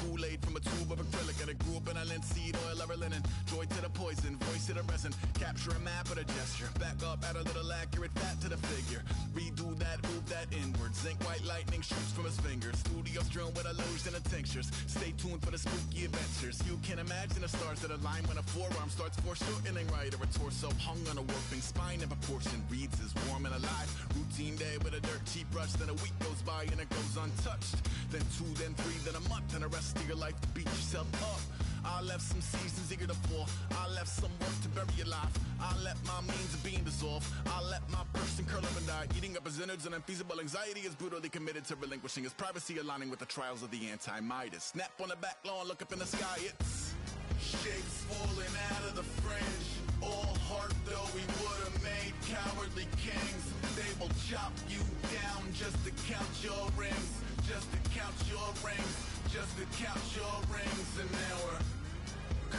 Kool-Aid from a tube of acrylic. And I grew up in a linseed oil ever linen. Joy to the poison, voice to the resin. Capture a map with a gesture. Back up, add a little accurate fat to the figure. Redo that, move that inward. Zinc white lightning shoots from his fingers. Studios drone with a lotion and tinctures. Stay tuned for the spooky adventures. You can imagine the stars that align when a forearm starts foreshortening right, or a torso hung on a warping spine in proportion. Reads is warm and alive. Routine day with a dirt cheap brush. Then a week goes by and it goes untouched. Then 2, then 3, then a month, and the rest of your life to beat yourself up. I left some seasons eager to fall. I left some work to bury alive. I let my means of being dissolve. I let my person curl up and die. Eating up his innards and unfeasible anxiety is brutally committed to relinquishing his privacy, aligning with the trials of the anti-Midas. Snap on the back lawn, look up in the sky, it's shapes falling out of the fringe. All heart though we would've made cowardly kings. They will chop you down just to count your rings. Just to count your rings. Just to count your rings. And now we're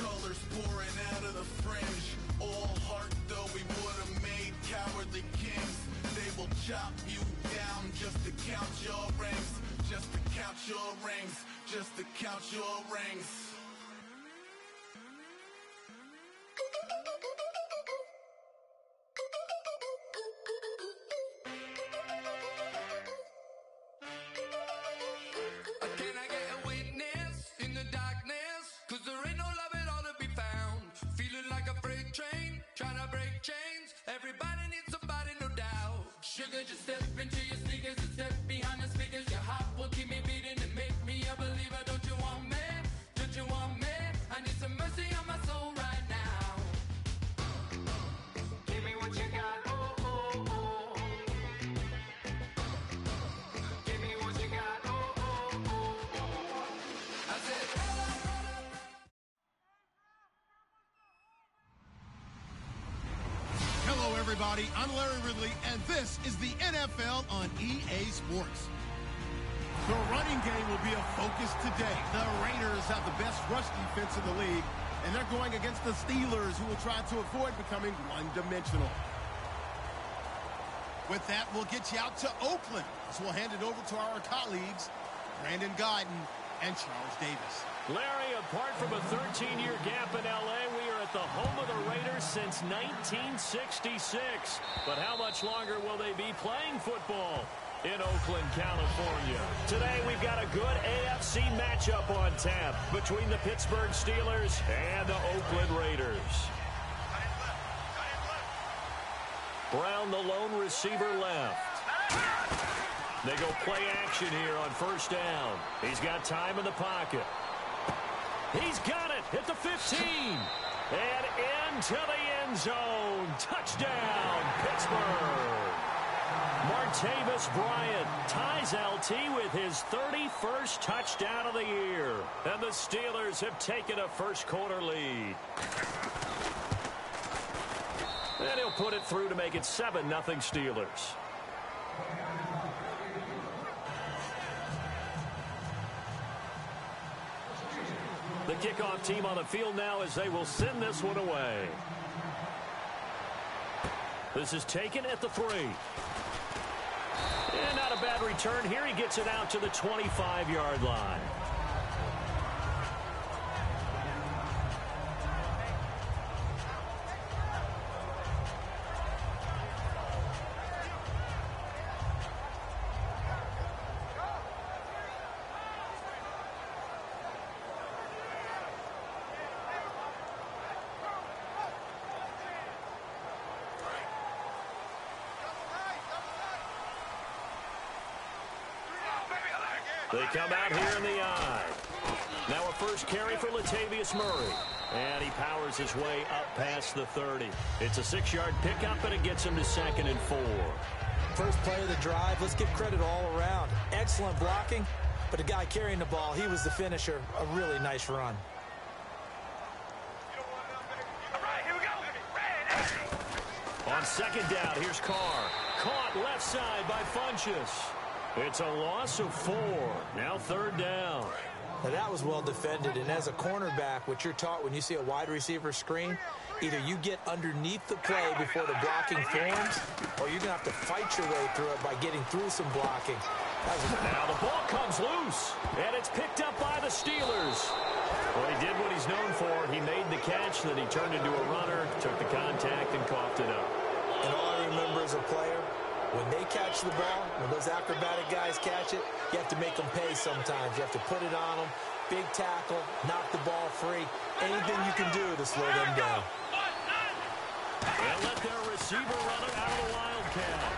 colors pouring out of the fringe. All heart though we would've made cowardly kings. They will chop you down just to count your rings. Just to count your rings. Just to count your rings. Just step into your sneakers and step behind the speakers. Your heart will keep me beating and make me a believer. Don't you want me? Don't you want me? I need some mercy on my soul right now. Give me what you got. Oh, oh, oh. Give me what you got. Oh, oh, oh, oh. I said, hello, everybody. I'm Larry Ridley, and this is the NFL on EA Sports. The running game will be a focus today. The Raiders have the best rush defense in the league, and they're going against the Steelers, who will try to avoid becoming one-dimensional. With that, we'll get you out to Oakland, so we'll hand it over to our colleagues, Brandon Guyton and Charles Davis. Larry, apart from a 13-year gap in L.A., we are at the home of the Raiders since 1966. But how much longer will they be playing football in Oakland, California? Today, we've got a good AFC matchup on tap between the Pittsburgh Steelers and the Oakland Raiders. Brown, the lone receiver, left. They go play action here on first down. He's got time in the pocket. He's got it at the 15. And into the end zone. Touchdown, Pittsburgh. Martavis Bryant ties LT with his 31st touchdown of the year. And the Steelers have taken a first-quarter lead. And he'll put it through to make it 7-0 Steelers. The kickoff team on the field now as they will send this one away. This is taken at the 3. And not a bad return here. He gets it out to the 25-yard line. They come out here in the eye. Now a first carry for Latavius Murray. And he powers his way up past the 30. It's a 6-yard pickup, and it gets him to 2nd and 4. First play of the drive. Let's give credit all around. Excellent blocking, but the guy carrying the ball, he was the finisher. A really nice run. On second down, here's Carr. Caught left side by Funchess. It's a loss of 4. Now 3rd down. Now that was well defended, and as a cornerback, what you're taught when you see a wide receiver screen, either you get underneath the play before the blocking forms, or you're going to have to fight your way through it by getting through some blocking. Now the ball comes loose, and it's picked up by the the Steelers. Well, he did what he's known for. He made the catch, then he turned into a runner, took the contact, and coughed it up. And all I remember as a player, when they catch the ball, when those acrobatic guys catch it, you have to make them pay sometimes. You have to put it on them, big tackle, knock the ball free. Anything you can do to slow them down. They'll let their receiver run it out of the Wildcat.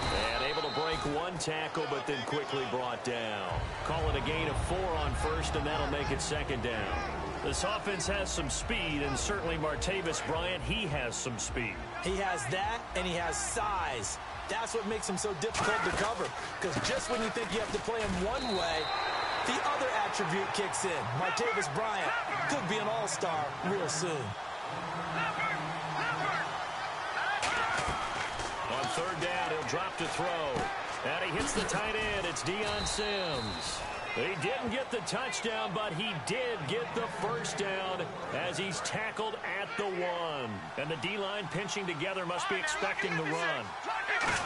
And able to break one tackle, but then quickly brought down. Call it a gain of 4 on first, and that'll make it second down. This offense has some speed, and certainly Martavis Bryant, he has some speed. He has that, and he has size. That's what makes him so difficult to cover, because just when you think you have to play him one way, the other attribute kicks in. Martavis Bryant could be an all-star real soon. On third down, he'll drop to throw. And he hits the tight end. It's Deion Sims. He didn't get the touchdown, but he did get the first down as he's tackled at the 1. And the D-line pinching together must be expecting the run.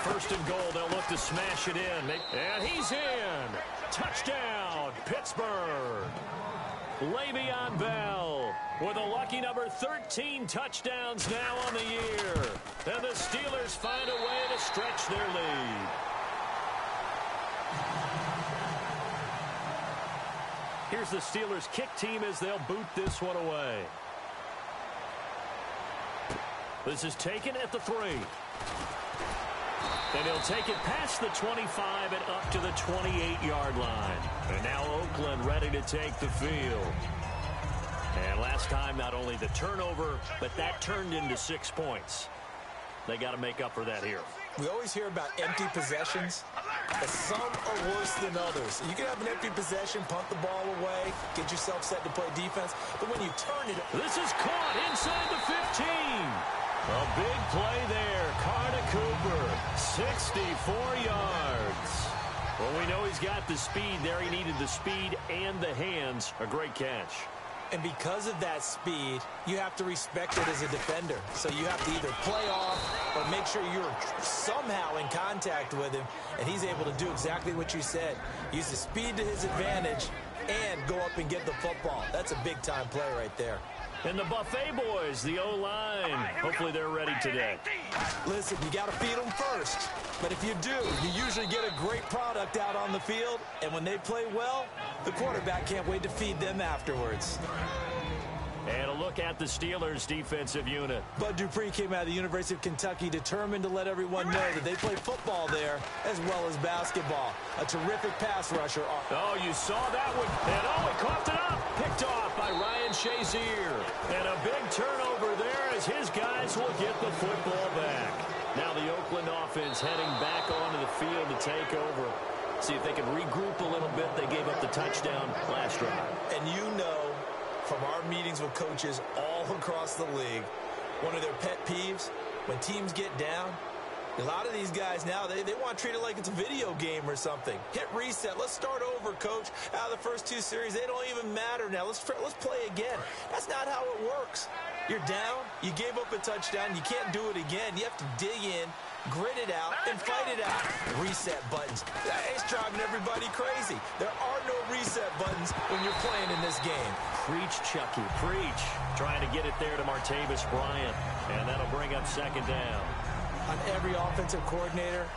First and goal, they'll look to smash it in. And he's in. Touchdown, Pittsburgh. Le'Veon Bell with a lucky number 13 touchdowns now on the year. And the Steelers find a way to stretch their lead. Here's the Steelers kick team as they'll boot this one away. This is taken at the 3. And he'll take it past the 25 and up to the 28-yard line. And now Oakland ready to take the field. And last time, not only the turnover, but that turned into 6 points. They got to make up for that here. We always hear about empty possessions, but some are worse than others. You can have an empty possession, punt the ball away, get yourself set to play defense, but when you turn it... This is caught inside the 15. A big play there. Carter Cooper, 64 yards. Well, we know he's got the speed there. He needed the speed and the hands. A great catch. And because of that speed, you have to respect it as a defender. So you have to either play off or make sure you're somehow in contact with him. And he's able to do exactly what you said. Use the speed to his advantage and go up and get the football. That's a big-time play right there. And the Buffet boys, the O-line, hopefully they're ready today. Listen, you got to feed them first. But if you do, you usually get a great product out on the field. And when they play well, the quarterback can't wait to feed them afterwards. And a look at the Steelers' defensive unit. Bud Dupree came out of the University of Kentucky determined to let everyone know that they play football there as well as basketball. A terrific pass rusher. Oh, you saw that one. And he coughed it up. Picked off by Ryan Shazier. And a big turnover there as his guys will get the football back. Now the Oakland offense heading back onto the field to take over. See if they can regroup a little bit. They gave up the touchdown last drive. And you know, from our meetings with coaches all across the league, one of their pet peeves, when teams get down, a lot of these guys now, they want to treat it like it's a video game or something. Hit reset. Let's start over, coach. Out of the first 2 series, they don't even matter now. Let's play again. That's not how it works. You're down. You gave up a touchdown. You can't do it again. You have to dig in, grit it out, and fight it out. Reset buttons. It's driving everybody crazy. There are no reset buttons when you're playing in this game. Preach, Chucky, preach. Trying to get it there to Martavis Bryant, and that'll bring up second down. On every offensive coordinator,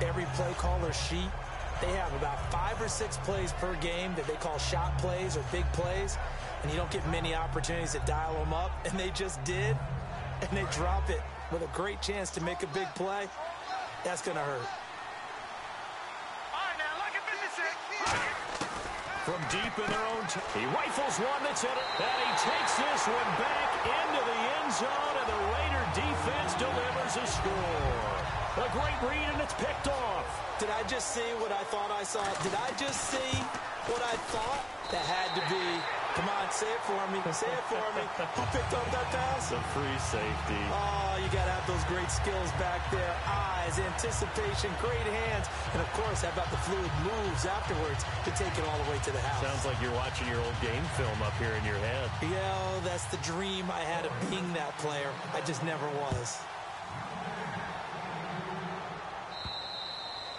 every play caller sheet, they have about 5 or 6 plays per game that they call shot plays or big plays, and you don't get many opportunities to dial them up, and they just did, and they drop it with a great chance to make a big play. That's going to hurt. From deep in their own he rifles one that's in it, and he takes this one back into the end zone, and the Raider defense delivers a score. A great read, and it's picked off. Did I just see what I thought I saw? Did I just see what I thought? That had to be. Come on, say it for me. Say it for me. Who picked up that pass? The free safety. Oh, you got to have those great skills back there. Eyes, anticipation, great hands. And, of course, how about the fluid moves afterwards to take it all the way to the house? Sounds like you're watching your old game film up here in your head. Yeah, that's the dream I had of being that player. I just never was.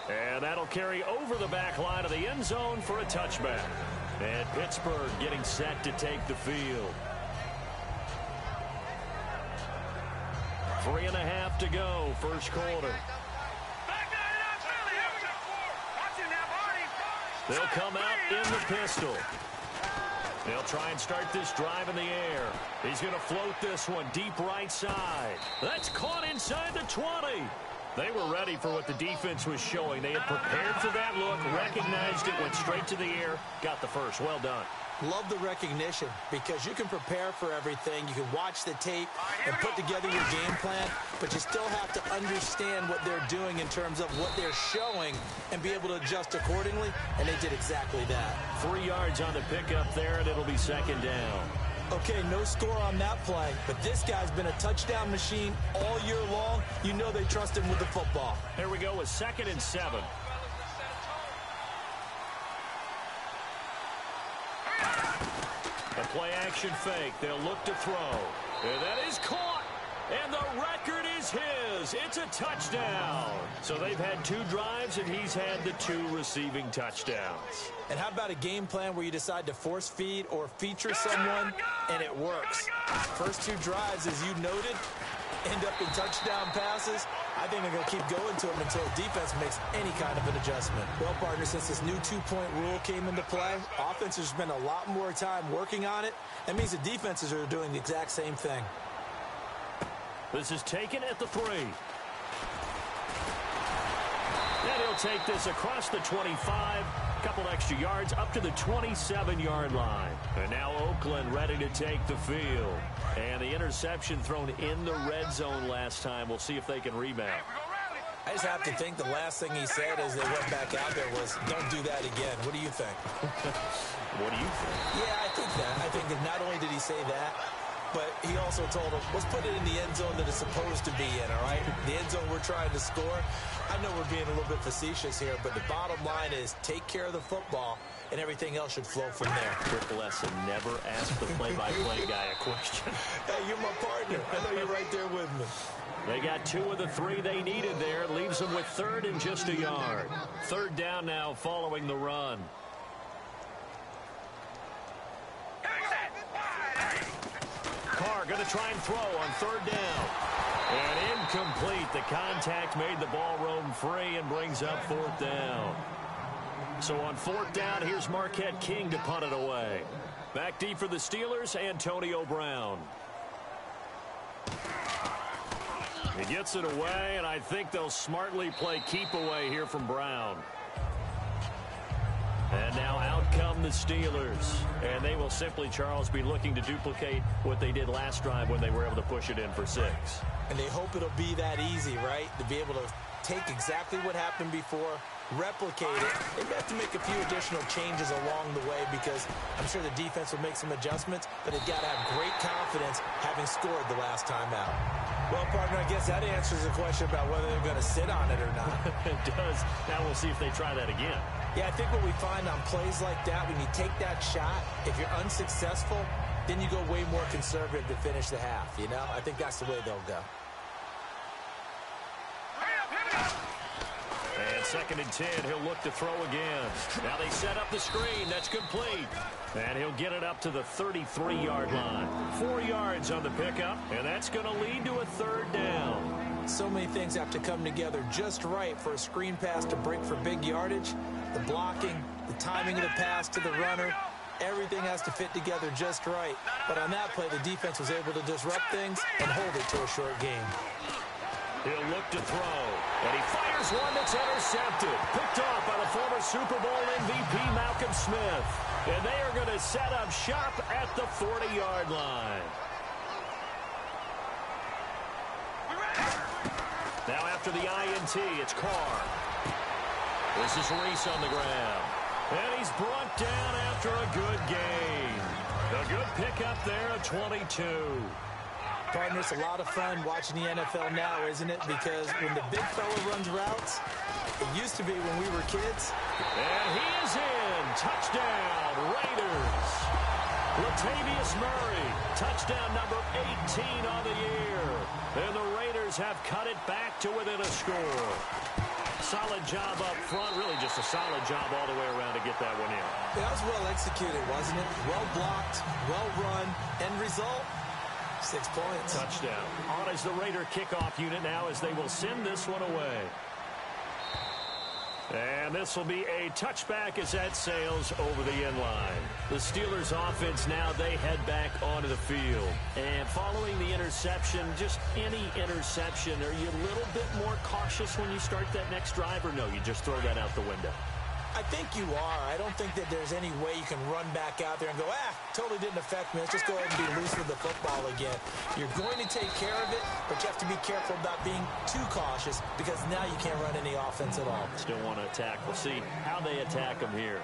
And that'll carry over the back line of the end zone for a touchback. And Pittsburgh getting set to take the field. 3.5 to go, first quarter. They'll come out in the pistol. They'll try and start this drive in the air. He's going to float this one deep right side. That's caught inside the 20. They were ready for what the defense was showing. They had prepared for that look, recognized it, went straight to the air, got the first. Well done. Love the recognition because you can prepare for everything. You can watch the tape and put together your game plan, but you still have to understand what they're doing in terms of what they're showing and be able to adjust accordingly, and they did exactly that. 3 yards on the pickup there, and it'll be second down. Okay, no score on that play, but this guy's been a touchdown machine all year long. You know they trust him with the football. Here we go with 2nd and 7. A play-action fake. They'll look to throw. And that is caught. And the record is his. It's a touchdown. So they've had 2 drives, and he's had the 2 receiving touchdowns. And how about a game plan where you decide to force feed or feature someone, and it works? First 2 drives, as you noted, end up in touchdown passes. I think they're going to keep going to them until the defense makes any kind of an adjustment. Well, partner, since this new 2-point rule came into play, offenses spend a lot more time working on it. That means the defenses are doing the exact same thing. This is taken at the 3. And he'll take this across the 25. Couple extra yards up to the 27-yard line. And now Oakland ready to take the field. And the interception thrown in the red zone last time. We'll see if they can rebound. I just have to think the last thing he said as they went back out there was, don't do that again. What do you think? What do you think? Yeah, I think that. I think that not only did he say that, but he also told him, let's put it in the end zone that it's supposed to be in, all right? The end zone we're trying to score. I know we're being a little bit facetious here, but the bottom line is take care of the football, and everything else should flow from there. Triple S and never ask the play-by-play guy a question. Hey, you're my partner. I know you're right there with me. They got 2 of the 3 they needed there. Leaves them with 3rd and just a yard. 3rd down now following the run. Carr going to try and throw on 3rd down. And incomplete. The contact made the ball roam free and brings up 4th down. So on 4th down, here's Marquette King to punt it away. Back deep for the Steelers, Antonio Brown. He gets it away, and I think they'll smartly play keep away here from Brown. And now out come the Steelers. And they will simply, Charles, be looking to duplicate what they did last drive when they were able to push it in for 6. And they hope it'll be that easy, right? To be able to take exactly what happened before, replicate it. They have to make a few additional changes along the way because I'm sure the defense will make some adjustments, but they've got to have great confidence having scored the last time out. Well, partner, I guess that answers the question about whether they're going to sit on it or not. It does. Now we'll see if they try that again. Yeah, I think what we find on plays like that, when you take that shot, if you're unsuccessful, then you go way more conservative to finish the half, you know? I think that's the way they'll go. And 2nd and 10, he'll look to throw again. Now they set up the screen. That's complete. And he'll get it up to the 33-yard line. 4 yards on the pickup, and that's going to lead to a 3rd down. So many things have to come together just right for a screen pass to break for big yardage. The blocking, the timing of the pass to the runner, everything has to fit together just right. But on that play, the defense was able to disrupt things and hold it to a short game. He'll look to throw, and he fires one that's intercepted. Picked off by the former Super Bowl MVP Malcolm Smith. And they are going to set up shop at the 40-yard line. Now after the INT, it's Carr. This is Reese on the ground. And he's brought down after a good gain. A good pickup there at 22. Partner, it's a lot of fun watching the NFL now, isn't it? Because when the big fella runs routes, it used to be when we were kids. And he is in. Touchdown, Raiders. Latavius Murray, touchdown number 18 on the year. And the Raiders have cut it back to within a score. Solid job up front, really just a solid job all the way around to get that one in. That was well executed, wasn't it? Well blocked, well run, end result, 6 points. Touchdown. On is the Raider kickoff unit now as they will send this one away. And this will be a touchback as that sails over the end line. The Steelers offense now, they head back onto the field. And following the interception, just any interception, are you a little bit more cautious when you start that next drive, or no, you just throw that out the window? I think you are. I don't think that there's any way you can run back out there and go, totally didn't affect me. Let's just go ahead and be loose with the football again. You're going to take care of it, but you have to be careful about being too cautious because now you can't run any offense at all. Still want to attack. We'll see how they attack them here.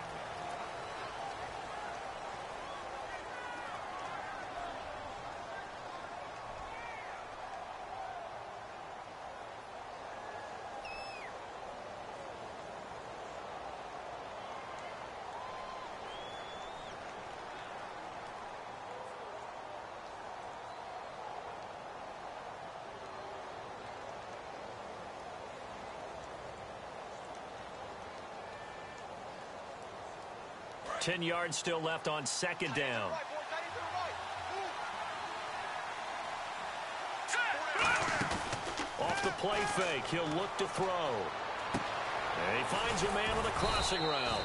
Ten yards still left on second down. Off the play fake, he'll look to throw. And he finds a man on the crossing route.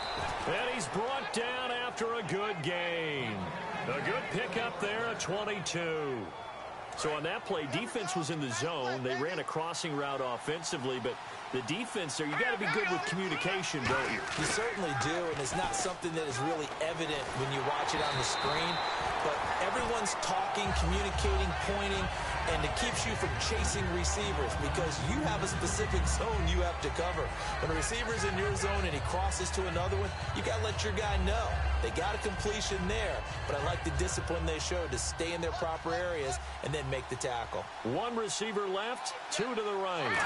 And he's brought down after a good gain. A good pickup there at 22. So on that play, defense was in the zone. They ran a crossing route offensively, but the defense there, you got to be good with communication, don't you? You certainly do, and it's not something that is really evident when you watch it on the screen. But everyone's talking, communicating, pointing, and it keeps you from chasing receivers because you have a specific zone you have to cover. When a receiver's in your zone and he crosses to another one, you got to let your guy know. They got a completion there, but I like the discipline they showed to stay in their proper areas and then make the tackle. One receiver left, two to the right.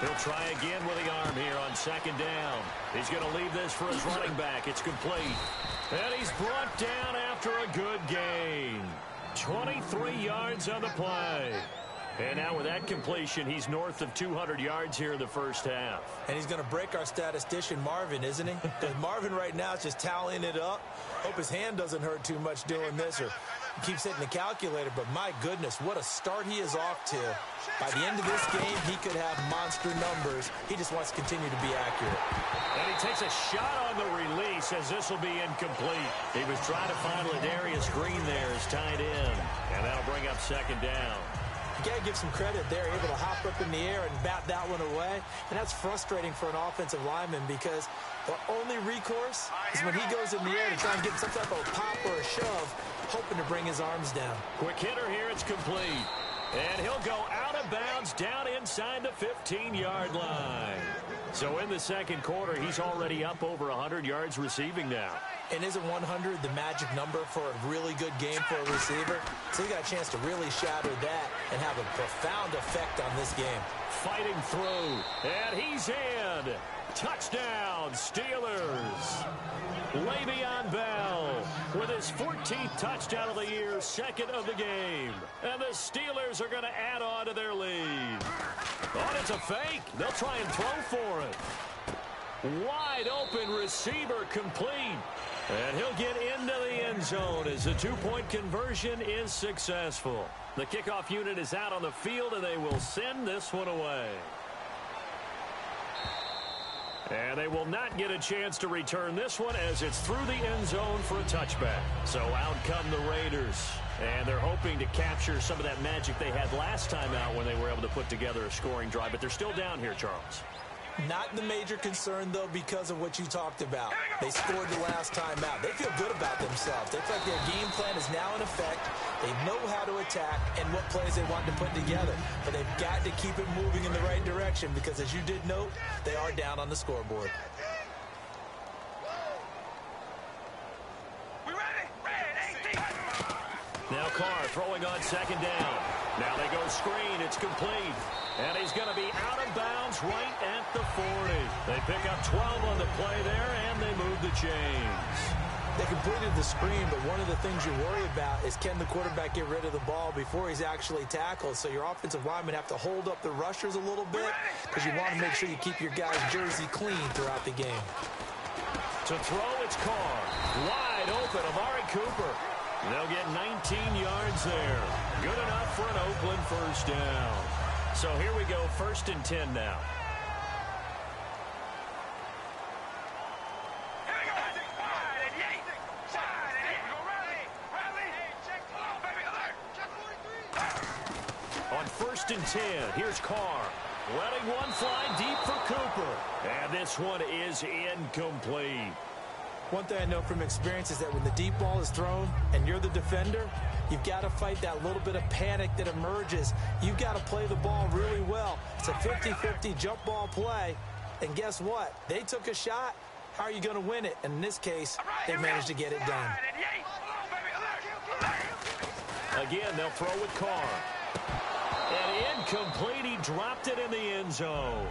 He'll try again with the arm here on second down. He's going to leave this for his running back. It's complete. And he's brought down after a good gain. 23 yards on the play. And now with that completion, he's north of 200 yards here in the first half. And he's going to break our statistician, Marvin, isn't he? Because Marvin right now is just tallying it up. Hope his hand doesn't hurt too much doing this or keeps hitting the calculator. But my goodness, what a start he is off to. By the end of this game, he could have monster numbers. He just wants to continue to be accurate. And he takes a shot on the release as this will be incomplete. He was trying to find Ladarius Green there as tied in. And that'll bring up second down. You got to give some credit there, able to hop up in the air and bat that one away. And that's frustrating for an offensive lineman because the only recourse is when he goes in the air to try and get some type of pop or a shove, hoping to bring his arms down. Quick hitter here, it's complete. And he'll go out of bounds down inside the 15-yard line. So in the second quarter, he's already up over 100 yards receiving now. And isn't 100 the magic number for a really good game for a receiver? So he got a chance to really shatter that and have a profound effect on this game. Fighting through, and he's in. Touchdown, Steelers. Le'Veon Bell with his 14th touchdown of the year, second of the game. And the Steelers are going to add on to their lead. Oh, it's a fake. They'll try and throw for it. Wide open receiver complete. And he'll get into the end zone as the two-point conversion is successful. The kickoff unit is out on the field, and they will send this one away. And they will not get a chance to return this one as it's through the end zone for a touchback. So out come the Raiders. And they're hoping to capture some of that magic they had last time out when they were able to put together a scoring drive. But they're still down here, Charles. Not the major concern, though, because of what you talked about. They scored the last time out. They feel good about themselves. They feel like their game plan is now in effect. They know how to attack and what plays they want to put together. But they've got to keep it moving in the right direction because, as you did note, they are down on the scoreboard. Now Carr throwing on second down. Now they go screen. It's complete. And he's going to be out of bounds right at the 40. They pick up 12 on the play there, and they move the chains. They could completed the screen, but one of the things you worry about is can the quarterback get rid of the ball before he's actually tackled? So your offensive linemen have to hold up the rushers a little bit because you want to make sure you keep your guys' jersey clean throughout the game. To throw, it's Carr. Wide open, Amari Cooper. They'll get 19 yards there. Good enough for an Oakland first down. So here we go, 1st and 10 now. On 1st and 10, here's Carr. Letting one fly deep for Cooper. And this one is incomplete. One thing I know from experience is that when the deep ball is thrown and you're the defender, you've got to fight that little bit of panic that emerges. You've got to play the ball really well. It's a 50-50 jump ball play. And guess what? They took a shot. How are you going to win it? And in this case, they managed to get it done. Again, they'll throw with Carr. And incomplete. He dropped it in the end zone.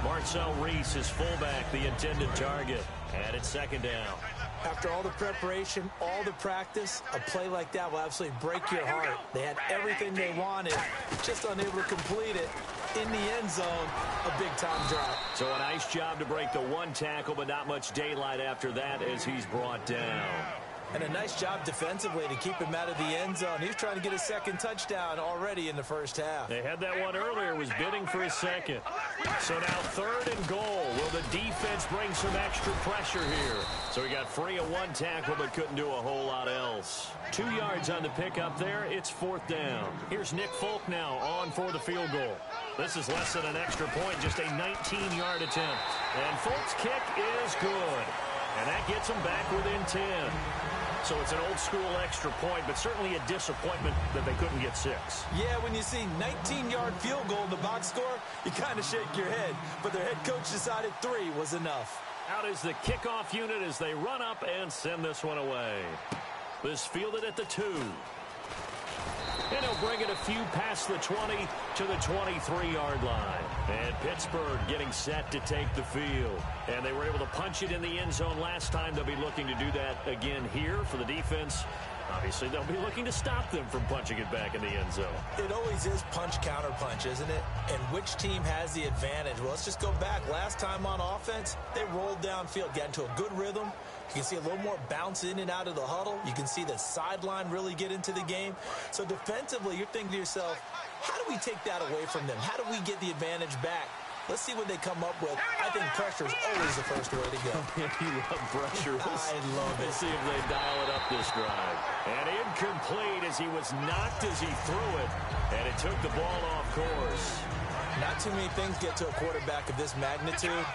Marcel Reese is fullback, the intended target. And it's 2nd down. After all the preparation, all the practice, a play like that will absolutely break your heart. They had everything they wanted, just unable to complete it. In the end zone, a big-time drop. So a nice job to break the one tackle, but not much daylight after that as he's brought down. And a nice job defensively to keep him out of the end zone. He was trying to get a 2nd touchdown already in the first half. They had that one earlier, was bidding for a 2nd. So now 3rd and goal. Will the defense bring some extra pressure here? So he got free of one tackle but couldn't do a whole lot else. 2 yards on the pickup there. It's 4th down. Here's Nick Folk now on for the field goal. This is less than an extra point, just a 19-yard attempt. And Folk's kick is good. And that gets them back within 10. So it's an old-school extra point, but certainly a disappointment that they couldn't get 6. Yeah, when you see 19-yard field goal in the box score, you kind of shake your head. But their head coach decided 3 was enough. Out is the kickoff unit as they run up and send this one away. This fielded at the 2. And he'll bring it a few past the 20 to the 23-yard line. And Pittsburgh getting set to take the field. And they were able to punch it in the end zone last time. They'll be looking to do that again here for the defense. Obviously, they'll be looking to stop them from punching it back in the end zone. It always is punch-counter-punch, isn't it? And which team has the advantage? Well, let's just go back. Last time on offense, they rolled downfield, got into a good rhythm. You can see a little more bounce in and out of the huddle. You can see the sideline really get into the game. So defensively, you're thinking to yourself, how do we take that away from them? How do we get the advantage back? Let's see what they come up with. I think pressure is always the first way to go. You love pressure. I love it. Let's see if they dial it up this drive. And incomplete as he was knocked as he threw it. And it took the ball off course. Not too many things get to a quarterback of this magnitude.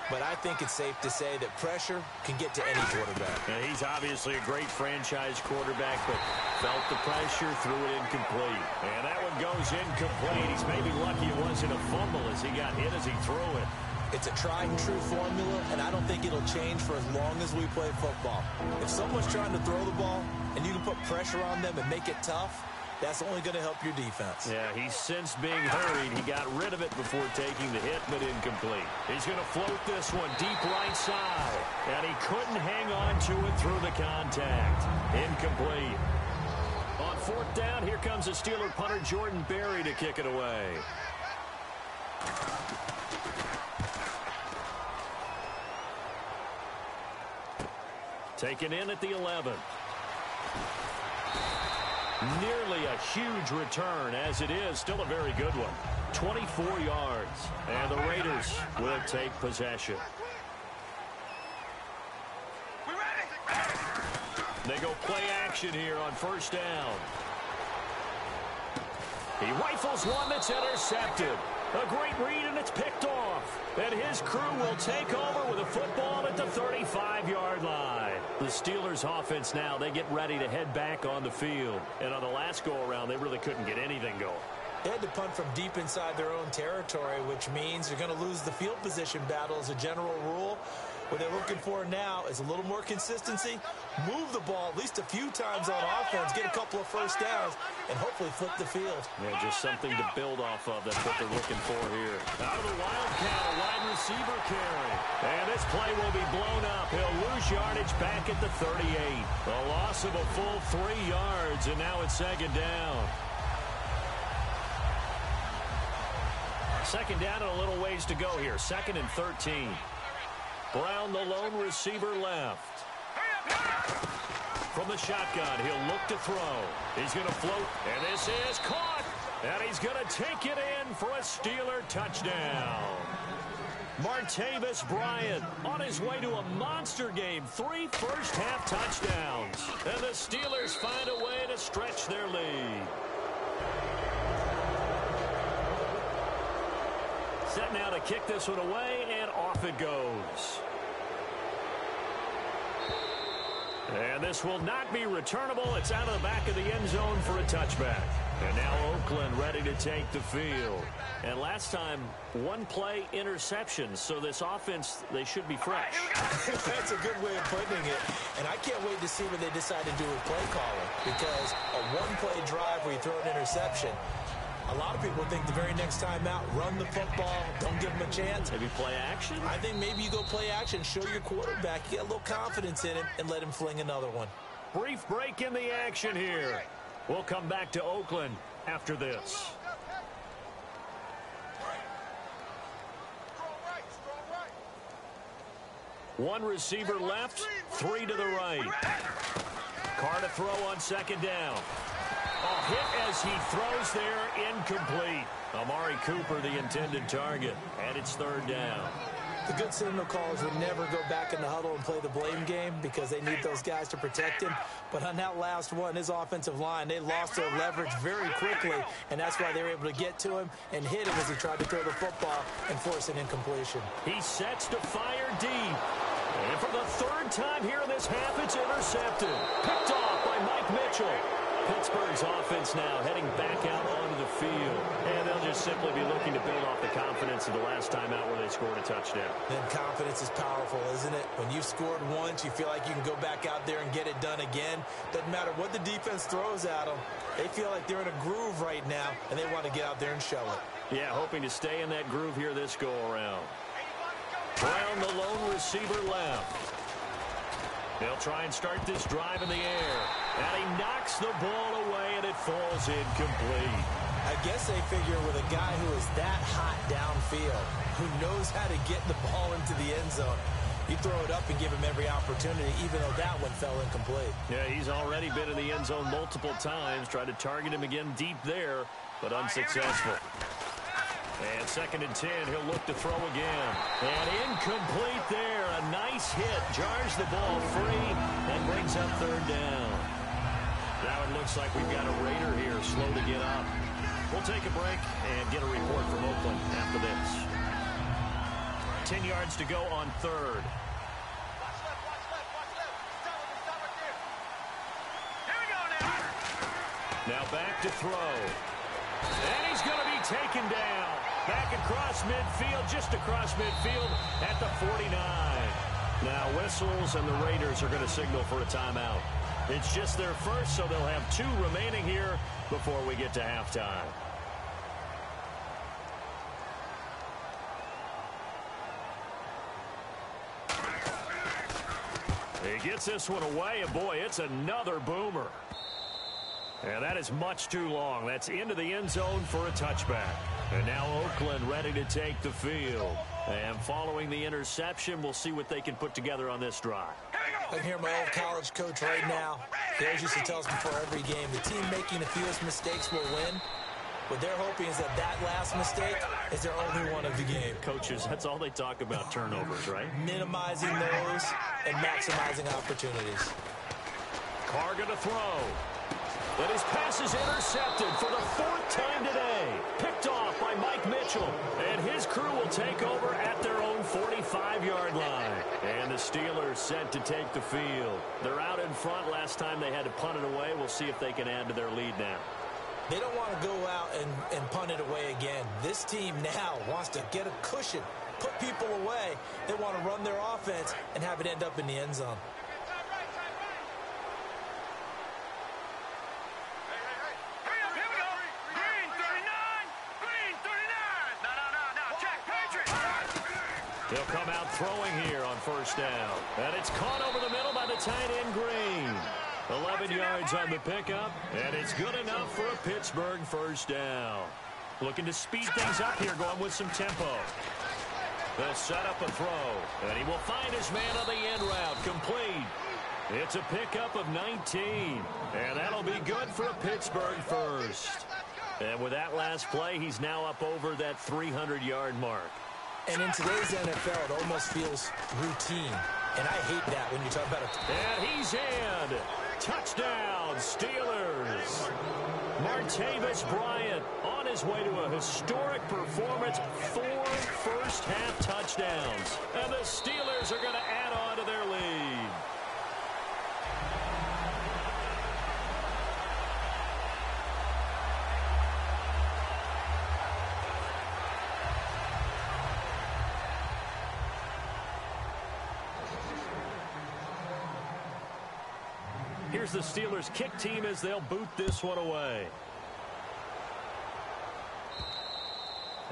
But I think it's safe to say that pressure can get to any quarterback. And he's obviously a great franchise quarterback, but felt the pressure, threw it incomplete. And that one goes incomplete. He's maybe lucky it wasn't a fumble as he got hit as he threw it. It's a tried and true formula, and I don't think it'll change for as long as we play football. If someone's trying to throw the ball and you can put pressure on them and make it tough, that's only going to help your defense. Yeah, he's since being hurried. He got rid of it before taking the hit, but incomplete. He's going to float this one deep right side. And he couldn't hang on to it through the contact. Incomplete. On 4th down, here comes the Steeler punter Jordan Berry to kick it away. Taken in at the 11. Nearly a huge return, as it is still a very good one. 24 yards, and the Raiders will take possession. They go play action here on 1st down. He rifles one that's intercepted. A great read, and it's picked off. And his crew will take over with a football at the 35-yard line. The Steelers' offense now, they get ready to head back on the field. And on the last go-around, they really couldn't get anything going. They had to punt from deep inside their own territory, which means they're going to lose the field position battle as a general rule. What they're looking for now is a little more consistency, move the ball at least a few times on offense, get a couple of first downs, and hopefully flip the field. Yeah, just something to build off of. That's what they're looking for here. Out of the Wildcat, a wide receiver carry. And this play will be blown up. He'll lose yardage back at the 38. A loss of a full 3 yards, and now it's second down. Second down and a little ways to go here. 2nd and 13. Brown, the lone receiver, left. From the shotgun, he'll look to throw. He's going to float, and this is caught. And he's going to take it in for a Steeler touchdown. Martavis Bryant on his way to a monster game. 3 first-half touchdowns. And the Steelers find a way to stretch their lead. Set now to kick this one away, and off it goes. And this will not be returnable. It's out of the back of the end zone for a touchback. And now Oakland ready to take the field. And last time, 1 play interception. So this offense, they should be fresh. That's a good way of putting it. And I can't wait to see what they decide to do with play calling. Because a 1-play drive where you throw an interception, a lot of people think the very next time out, run the football, don't give him a chance. Maybe play action? I think maybe you go play action, show your quarterback, you get a little confidence in him, and let him fling another one. Brief break in the action here. We'll come back to Oakland after this. One receiver left, 3 to the right. Carr to throw on second down. A hit as he throws there, incomplete. Amari Cooper, the intended target, and it's 3rd down. The good signal callers would never go back in the huddle and play the blame game because they need those guys to protect him. But on that last one, his offensive line, they lost their leverage very quickly, and that's why they were able to get to him and hit him as he tried to throw the football and force an incompletion. He sets to fire deep. And for the 3rd time here in this half, it's intercepted. Picked off by Mike Mitchell. Pittsburgh's offense now heading back out onto the field. And they'll just simply be looking to build off the confidence of the last time out where they scored a touchdown. Then confidence is powerful, isn't it? When you've scored once, you feel like you can go back out there and get it done again. Doesn't matter what the defense throws at them. They feel like they're in a groove right now, and they want to get out there and show it. Yeah, hoping to stay in that groove here this go-around. Brown, the lone receiver, left. They'll try and start this drive in the air. And he knocks the ball away, and it falls incomplete. I guess they figure with a guy who is that hot downfield, who knows how to get the ball into the end zone, you throw it up and give him every opportunity, even though that one fell incomplete. Yeah, he's already been in the end zone multiple times. Tried to target him again deep there, but unsuccessful. And 2nd and 10, he'll look to throw again. And incomplete there. A nice hit. Jars the ball free and brings up 3rd down. Now it looks like we've got a Raider here slow to get up. We'll take a break and get a report from Oakland after this. 10 yards to go on 3rd. Now back to throw. And he's going to be taken down. Back across midfield, just across midfield at the 49. Now whistles and the Raiders are going to signal for a timeout. It's just their first, so they'll have 2 remaining here before we get to halftime. He gets this one away, and boy, it's another boomer. And that is much too long. That's into the end zone for a touchback. And now Oakland ready to take the field. And following the interception, we'll see what they can put together on this drive. I can hear my old college coach right now. He always used to tell us before every game, the team making the fewest mistakes will win. What they're hoping is that that last mistake is their only one of the game. Coaches, that's all they talk about, turnovers, right? Minimizing those and maximizing opportunities. Carr going to throw. But his pass is intercepted for the 4th time today. Picked off by Mike Mitchell. And his crew will take over at their own 45-yard line. And the Steelers set to take the field. They're out in front. Last time they had to punt it away. We'll see if they can add to their lead now. They don't want to go out and punt it away again. This team now wants to get a cushion put people away. They want to run their offense and have it end up in the end zone. He'll come out throwing here on first down. And it's caught over the middle by the tight end, Green. 11 yards on the pickup, and it's good enough for a Pittsburgh first down. Looking to speed things up here, going with some tempo. They'll set up a throw, and he will find his man on the end route, complete. It's a pickup of 19, and that'll be good for a Pittsburgh first. And with that last play, he's now up over that 300-yard mark. And in today's NFL, it almost feels routine. And I hate that when you talk about it. And he's in. Touchdown, Steelers. Martavis Bryant on his way to a historic performance. 4 first-half touchdowns. And the Steelers are going to add on to their lead. Here's the Steelers kick team as they'll boot this one away.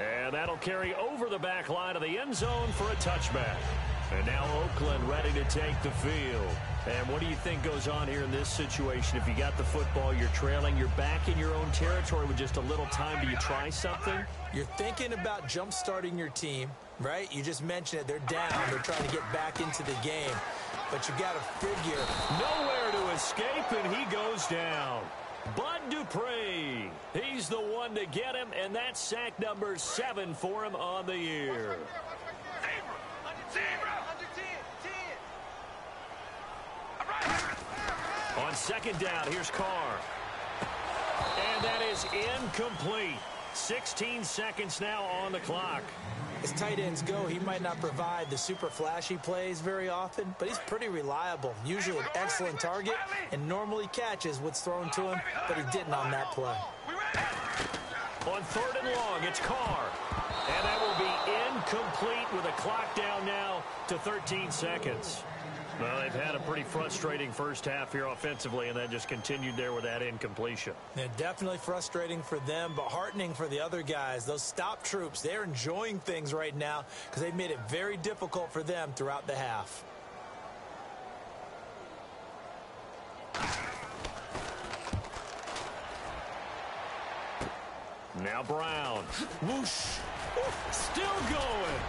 And that'll carry over the back line of the end zone for a touchback. And now Oakland ready to take the field. And what do you think goes on here in this situation? If you got the football, you're trailing, you're back in your own territory with just a little time. Do you try something? You're thinking about jump-starting your team, right? You just mentioned it. They're down. They're trying to get back into the game. But you got to figure. Nowhere to escape, and he goes down. Bud Dupree. He's the one to get him, and that's sack number 7 for him on the year. On second down, here's Carr. And that is incomplete. 16 seconds now on the clock. As tight ends go, he might not provide the super flashy plays very often, but he's pretty reliable. Usually an excellent target, and normally catches what's thrown to him, but he didn't on that play. On third and long, it's Carr. And that will be incomplete with a clock down now to 13 seconds. Well, they've had a pretty frustrating first half here offensively, and then just continued there with that incompletion. Yeah, definitely frustrating for them, but heartening for the other guys. Those stop troops, they're enjoying things right now because they've made it very difficult for them throughout the half. Now Brown. Whoosh. Still going.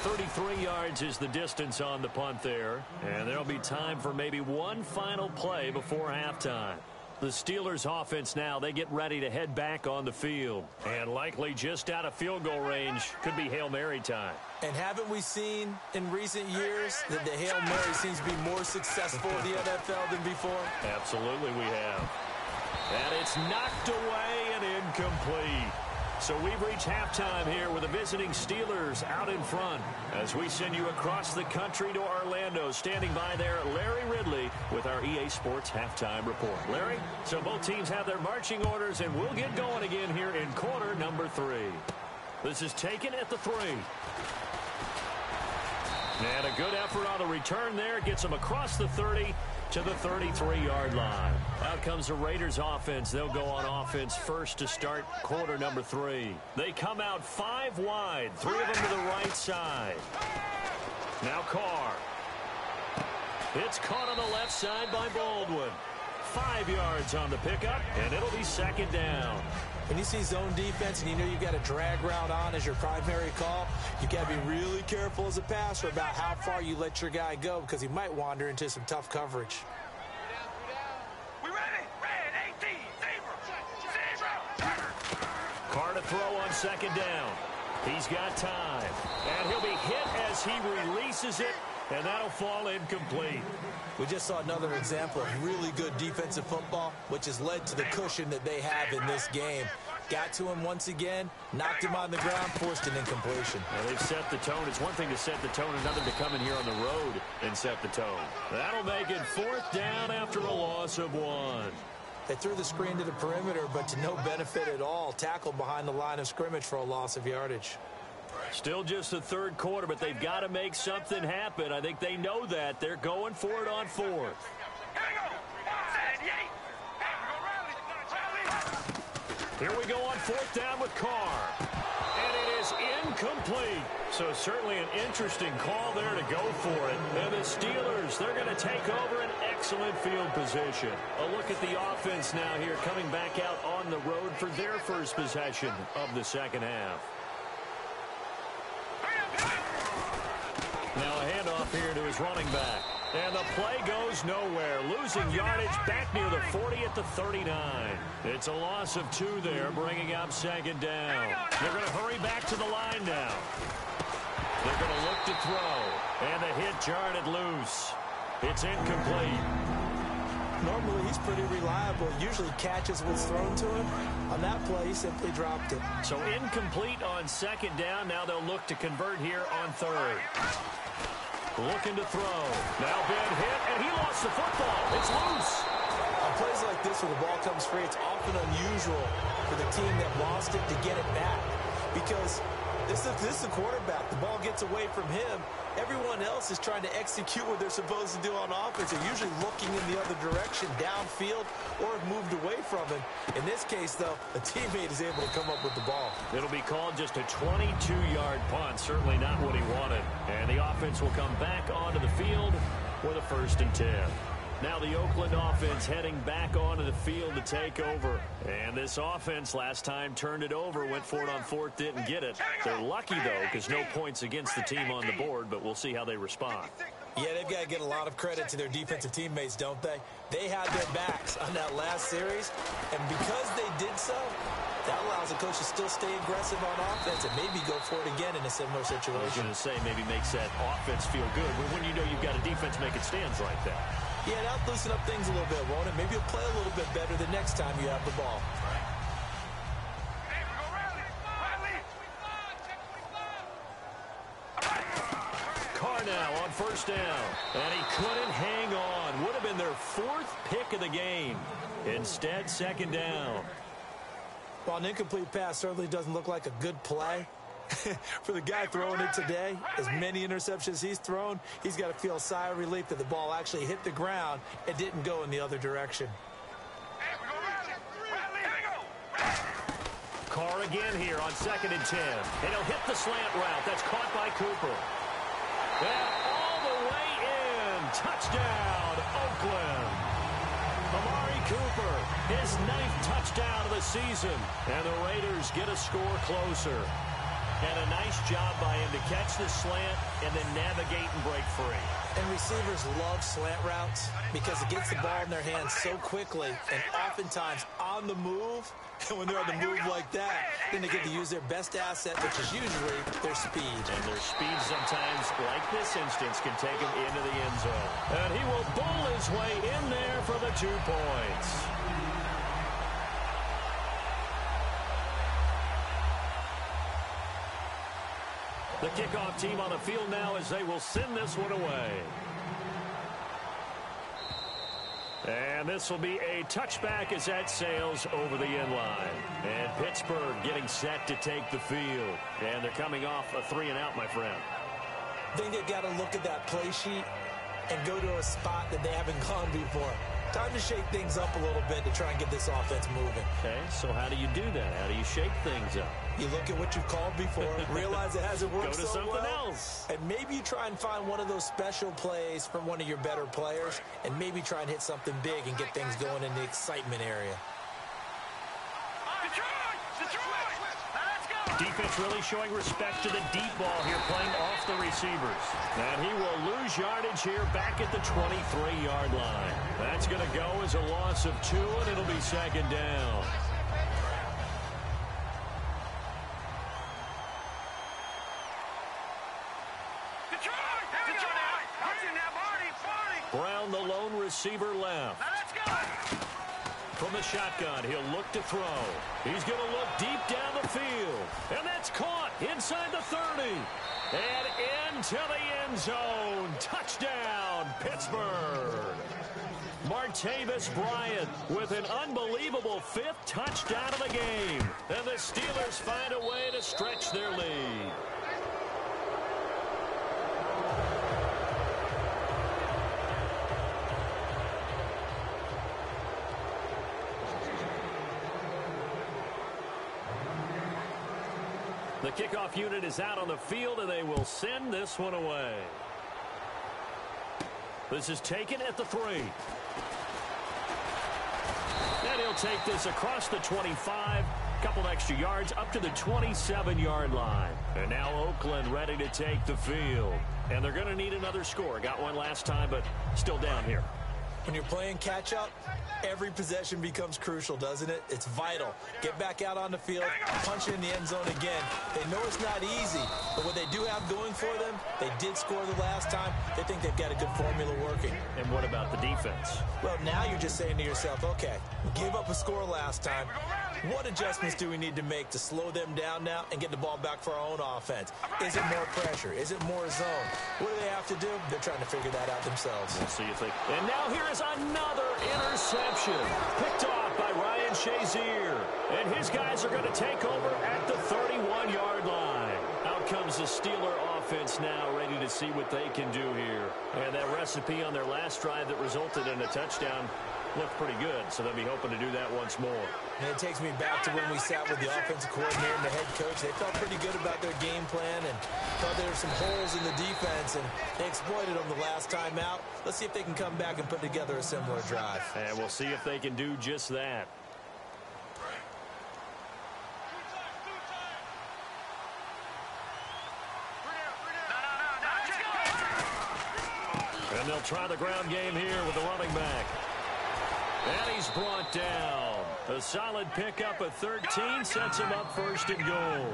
33 yards is the distance on the punt there. And there'll be time for maybe one final play before halftime. The Steelers offense now, they get ready to head back on the field. And likely just out of field goal range. Could be Hail Mary time. And haven't we seen in recent years that the Hail Mary seems to be more successful in the NFL than before? Absolutely we have. And it's knocked away and incomplete. So we've reached halftime here with the visiting Steelers out in front. As we send you across the country to Orlando, standing by there, Larry Ridley with our EA Sports Halftime Report. Larry, so both teams have their marching orders, and we'll get going again here in quarter number 3. This is taken at the 3. And a good effort on the return there. Gets them across the 30 to the 33-yard line. Out comes the Raiders offense. They'll go on offense first to start quarter number 3. They come out 5 wide, 3 of them to the right side. Now Carr. It's caught on the left side by Baldwin. 5 yards on the pickup, and it'll be second down. When you see zone defense and you know you've got a drag route on as your primary call, you got to be really careful as a passer about how far you let your guy go because he might wander into some tough coverage. We ready? Red 18, zebra. Carr to throw on second down. He's got time. And he'll be hit as he releases it, and that'll fall incomplete. We just saw another example of really good defensive football, which has led to the cushion that they have in this game. Got to him once again, knocked him on the ground, forced an incompletion. Well, they've set the tone. It's one thing to set the tone, another to come in here on the road and set the tone. That'll make it 4th down after a loss of 1. They threw the screen to the perimeter, but to no benefit at all. Tackled behind the line of scrimmage for a loss of yardage. Still just the third quarter, but they've got to make something happen. I think they know that. They're going for it on fourth. Here we go on fourth down with Carr. And it is incomplete. So certainly an interesting call there to go for it. And the Steelers, they're going to take over an excellent field position. A look at the offense now here, coming back out on the road for their first possession of the second half. Now a handoff here to his running back. And the play goes nowhere. Losing yardage back near the 40 at the 39. It's a loss of 2 there, bringing up second down. They're going to hurry back to the line now. They're going to look to throw. And the hit jarred it loose. It's incomplete. Normally, he's pretty reliable. Usually catches what's thrown to him. On that play, he simply dropped it. So incomplete on second down. Now they'll look to convert here on third. Looking to throw. Now bad hit, and he lost the football. It's loose. On plays like this where the ball comes free, it's often unusual for the team that lost it to get it back. Because this is the quarterback. The ball gets away from him. Everyone else is trying to execute what they're supposed to do on offense. They're usually looking in the other direction, downfield, or have moved away from him. In this case, though, a teammate is able to come up with the ball. It'll be called just a 22-yard punt. Certainly not what he wanted. And the offense will come back onto the field with a 1st and 10. Now the Oakland offense heading back onto the field to take over. And this offense last time turned it over, went for it on fourth, didn't get it. They're lucky, though, because no points against the team on the board, but we'll see how they respond. Yeah, they've got to get a lot of credit to their defensive teammates, don't they? They had their backs on that last series, and because they did so, that allows the coach to still stay aggressive on offense and maybe go for it again in a similar situation. I was going to say maybe makes that offense feel good, but when you know you've got a defense making stands like that. Yeah, that'll loosen up things a little bit, won't it? Maybe you'll play a little bit better the next time you have the ball. Carr now on first down, and he couldn't hang on. Would have been their 4th pick of the game. Instead, second down. Well, an incomplete pass certainly doesn't look like a good play. For the guy throwing it today, as many interceptions he's thrown, he's got to feel a sigh of relief that the ball actually hit the ground and didn't go in the other direction. Carr again here on 2nd and 10. And he'll hit the slant route. That's caught by Cooper. And all the way in. Touchdown, Oakland. Amari Cooper, his 9th touchdown of the season. And the Raiders get a score closer. And a nice job by him to catch the slant and then navigate and break free. And receivers love slant routes because it gets the ball in their hands so quickly and oftentimes on the move. And when they're on the move like that, then they get to use their best asset, which is usually their speed. And their speed sometimes, like this instance, can take them into the end zone. And he will bowl his way in there for the 2 points. The kickoff team on the field now as they will send this one away. And this will be a touchback as that sails over the end line. And Pittsburgh getting set to take the field. And they're coming off a 3-and-out, my friend. I think they've got to look at that play sheet and go to a spot that they haven't gone before. Time to shake things up a little bit to try and get this offense moving. Okay, so how do you do that? How do you shake things up? You look at what you've called before, realize it hasn't worked so well. Go to something else. And maybe you try and find one of those special plays from one of your better players, and maybe try and hit something big and get things going in the excitement area. Defense really showing respect to the deep ball here, playing off the receivers. And he will lose yardage here back at the 23-yard line. That's going to go as a loss of 2, and it'll be second down. Brown, the lone receiver, left. From the shotgun, he'll look to throw. He's going to look deep down the field. And that's caught inside the 30. And into the end zone. Touchdown, Pittsburgh. Martavis Bryant with an unbelievable 5th touchdown of the game. And the Steelers find a way to stretch their lead. The kickoff unit is out on the field, and they will send this one away. This is taken at the 3. And he'll take this across the 25. Couple extra yards up to the 27-yard line. And now Oakland ready to take the field. And they're going to need another score. Got one last time, but still down here. When you're playing catch-up, every possession becomes crucial, doesn't it? It's vital. Get back out on the field, punch it in the end zone again. They know it's not easy, but what they do have going for them, they did score the last time. They think they've got a good formula working. And what about the defense? Well, now you're just saying to yourself, okay, we gave up a score last time. What adjustments do we need to make to slow them down now and get the ball back for our own offense? Is it more pressure? Is it more zone? What do they have to do? They're trying to figure that out themselves. We'll see if they... And now here is another interception. Picked off by Ryan Shazier. And his guys are going to take over at the 31-yard line. Out comes the Steeler offense now, ready to see what they can do here. And that recipe on their last drive that resulted in a touchdown looked pretty good, so they'll be hoping to do that once more. And it takes me back to when we sat with the offensive coordinator and the head coach. They felt pretty good about their game plan and thought there were some holes in the defense, and they exploited them the last time out. Let's see if they can come back and put together a similar drive. And we'll see if they can do just that. And they'll try the ground game here with the running back. And he's brought down. A solid pickup of 13 sets him up first and goal.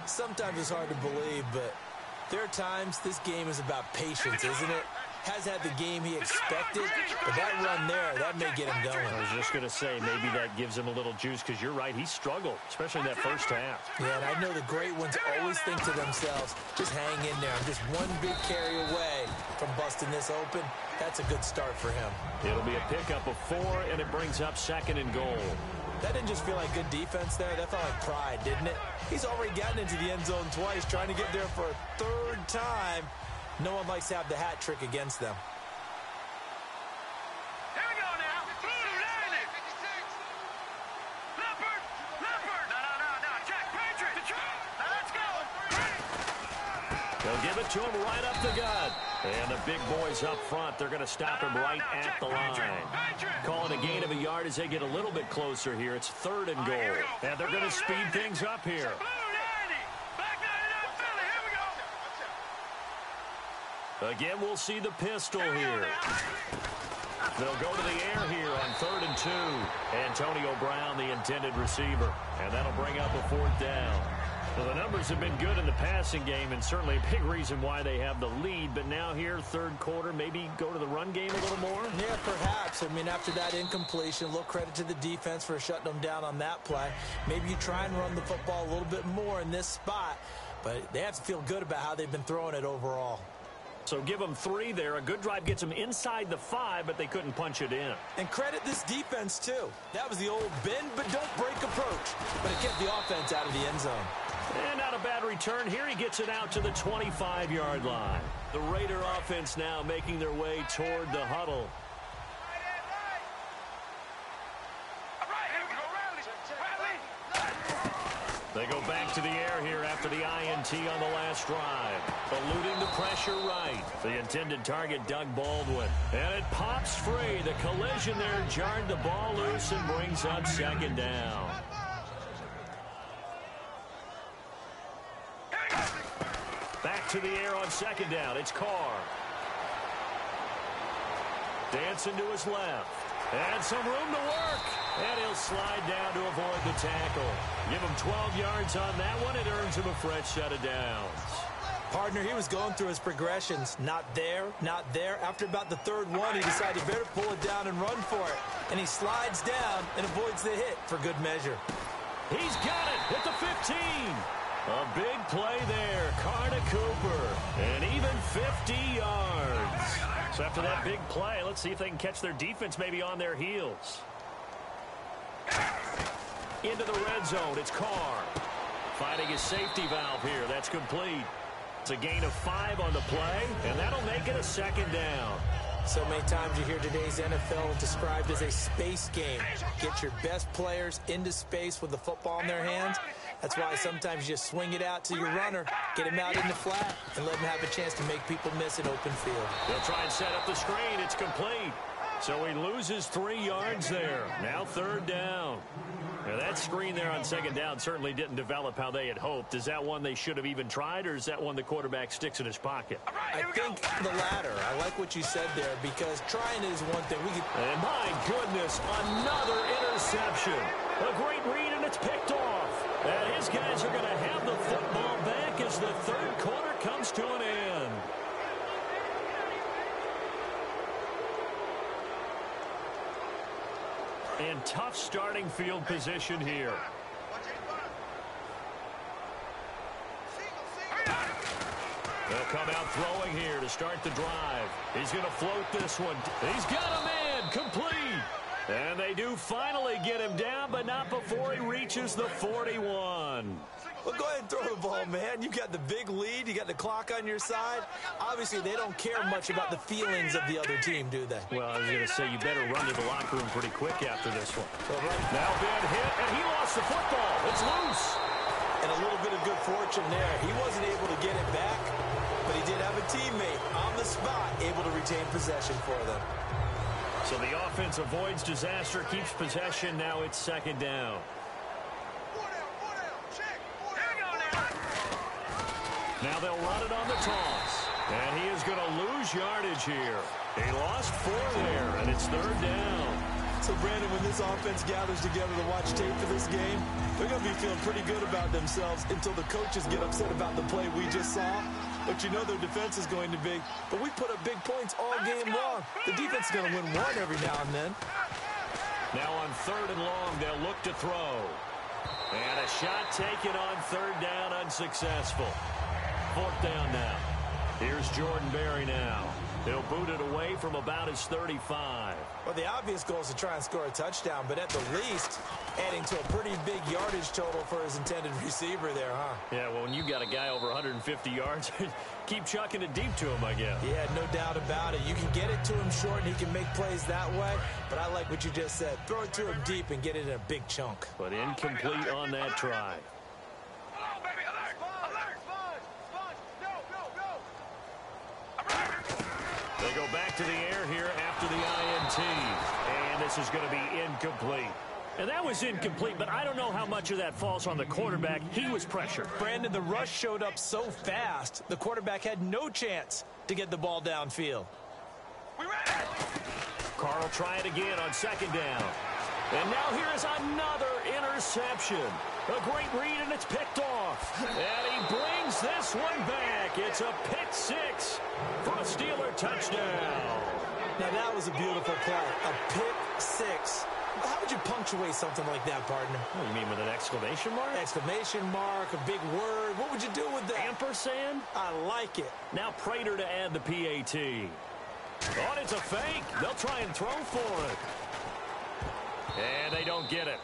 Sometimes it's hard to believe, but there are times this game is about patience, isn't it? Has had the game he expected, but that run there, that may get him going. I was just going to say, maybe that gives him a little juice, because you're right, he struggled, especially in that first half. Yeah, and I know the great ones always think to themselves, just hang in there. I'm just one big carry away from busting this open. That's a good start for him. It'll be a pickup of 4, and it brings up second and goal. That didn't just feel like good defense there. That felt like pride, didn't it? He's already gotten into the end zone twice, trying to get there for a third time. No one likes to have the hat trick against them. Here we go now. Leopard. No. Jack Patriot. Now let's go. They'll give it to him right up the gut. And the big boys up front, they're going to stop him right at the line. Calling a gain of a yard as they get a little bit closer here. It's third and goal. And they're going to speed things up here. Again, we'll see the pistol here. They'll go to the air here on 3rd and 2. Antonio Brown, the intended receiver. And that'll bring up a 4th down. Well, the numbers have been good in the passing game, and certainly a big reason why they have the lead. But now here, third quarter, maybe go to the run game a little more? Yeah, perhaps. I mean, after that incompletion, a little credit to the defense for shutting them down on that play. Maybe you try and run the football a little bit more in this spot. But they have to feel good about how they've been throwing it overall. So give them 3 there. A good drive gets them inside the 5, but they couldn't punch it in. And credit this defense, too. That was the old bend but don't break approach. But it kept the offense out of the end zone. And not a bad return here. He gets it out to the 25-yard line. The Raider offense now making their way toward the huddle. They go back to the air here after the INT on the last drive. Eluding the pressure right. The intended target, Doug Baldwin. And it pops free. The collision there jarred the ball loose and brings up second down. Back to the air on second down. It's Carr. Dancing to his left. And some room to work. And he'll slide down to avoid the tackle. Give him 12 yards on that one. It earns him a fresh set of downs. Partner, he was going through his progressions. Not there, not there. After about the third one, he decided he better pull it down and run for it. And he slides down and avoids the hit for good measure. He's got it at the 15. A big play there. Carr to Cooper. And even 50 yards. So after that big play, let's see if they can catch their defense maybe on their heels. Into the red zone. It's Carr. Finding his safety valve here. That's complete. It's a gain of 5 on the play, and that'll make it a second down. So many times you hear today's NFL described as a space game. Get your best players into space with the football in their hands. That's why sometimes you just swing it out to your runner, get him out in the flat, and let him have a chance to make people miss an open field. They'll try and set up the screen. It's complete. So he loses 3 yards there. Now 3rd down. Now that screen there on 2nd down certainly didn't develop how they had hoped. Is that one they should have even tried, or is that one the quarterback sticks in his pocket? I think the latter. I like what you said there, because trying is one thing. And my goodness, another interception. A great read, and it's picked off. And his guys are going to have the football back as the 3rd quarter comes to an end. And tough starting field position here. They'll come out throwing here to start the drive. He's going to float this one. He's got a man complete. And they do finally get him down, but not before he reaches the 41. Well, go ahead and throw the ball, man. You got the big lead. You got the clock on your side. Obviously, they don't care much about the feelings of the other team, do they? Well, I was going to say, you better run to the locker room pretty quick after this one. Now bad hit, and he lost the football. It's loose. And a little bit of good fortune there. He wasn't able to get it back, but he did have a teammate on the spot able to retain possession for them. So the offense avoids disaster, keeps possession. Now it's 2nd down. Now they'll run it on the toss. And he is going to lose yardage here. He lost 4 there, and it's 3rd down. So, Brandon, when this offense gathers together to watch tape for this game, they're going to be feeling pretty good about themselves until the coaches get upset about the play we just saw. But you know their defense is going to be. But we put up big points all game long. The defense is going to win one every now and then. Now on 3rd and long, they'll look to throw. And a shot taken on 3rd down, unsuccessful. 4th down now. Here's Jordan Berry now. He'll boot it away from about his 35. Well, the obvious goal is to try and score a touchdown, but at the least, adding to a pretty big yardage total for his intended receiver there, huh? Yeah, well, when you got a guy over 150 yards, keep chucking it deep to him, I guess. Yeah, no doubt about it. You can get it to him short, and he can make plays that way, but I like what you just said. Throw it to him deep and get it in a big chunk. But incomplete on that try. They go back to the air here after the INT. And this is going to be incomplete. And that was incomplete, but I don't know how much of that falls on the quarterback. He was pressured. Brandon, the rush showed up so fast, the quarterback had no chance to get the ball downfield. Carr will try it again on 2nd down. And now here is another interception. A great read, and it's picked off. And he brings this one back. It's a pick 6 for a Steeler touchdown. Now that was a beautiful play. A pick 6. How would you punctuate something like that, partner? Oh, you mean with an exclamation mark? Exclamation mark, a big word. What would you do with that? Ampersand? I like it. Now Prater to add the PAT. Oh, and it's a fake. They'll try and throw for it. And they don't get it.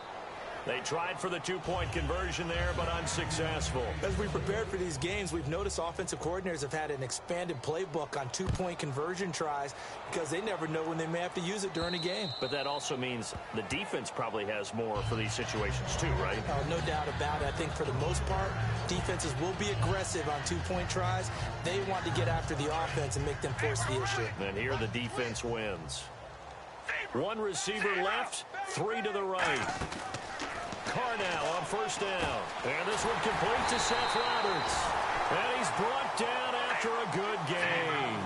They tried for the 2-point conversion there, but unsuccessful. As we prepared for these games, we've noticed offensive coordinators have had an expanded playbook on 2-point conversion tries because they never know when they may have to use it during a game. But that also means the defense probably has more for these situations too, right? Oh, no doubt about it. I think for the most part, defenses will be aggressive on 2-point tries. They want to get after the offense and make them force the issue. And here the defense wins. 1 receiver left, 3 to the right. Carr now on 1st down. And this one complete to Seth Roberts. And he's brought down after a good game.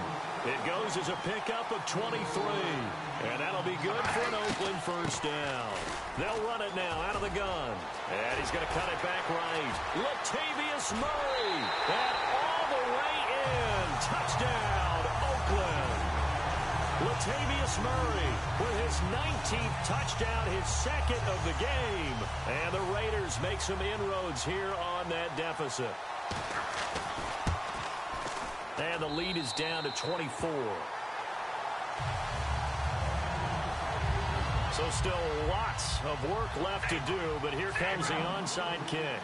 It goes as a pickup of 23. And that'll be good for an Oakland 1st down. They'll run it now out of the gun. And he's going to cut it back right. Latavius Murray. And all the way in. Touchdown, Oakland. Latavius Murray with his 19th touchdown, his 2nd of the game. And the Raiders make some inroads here on that deficit. And the lead is down to 24. So still lots of work left to do, but here comes the onside kick.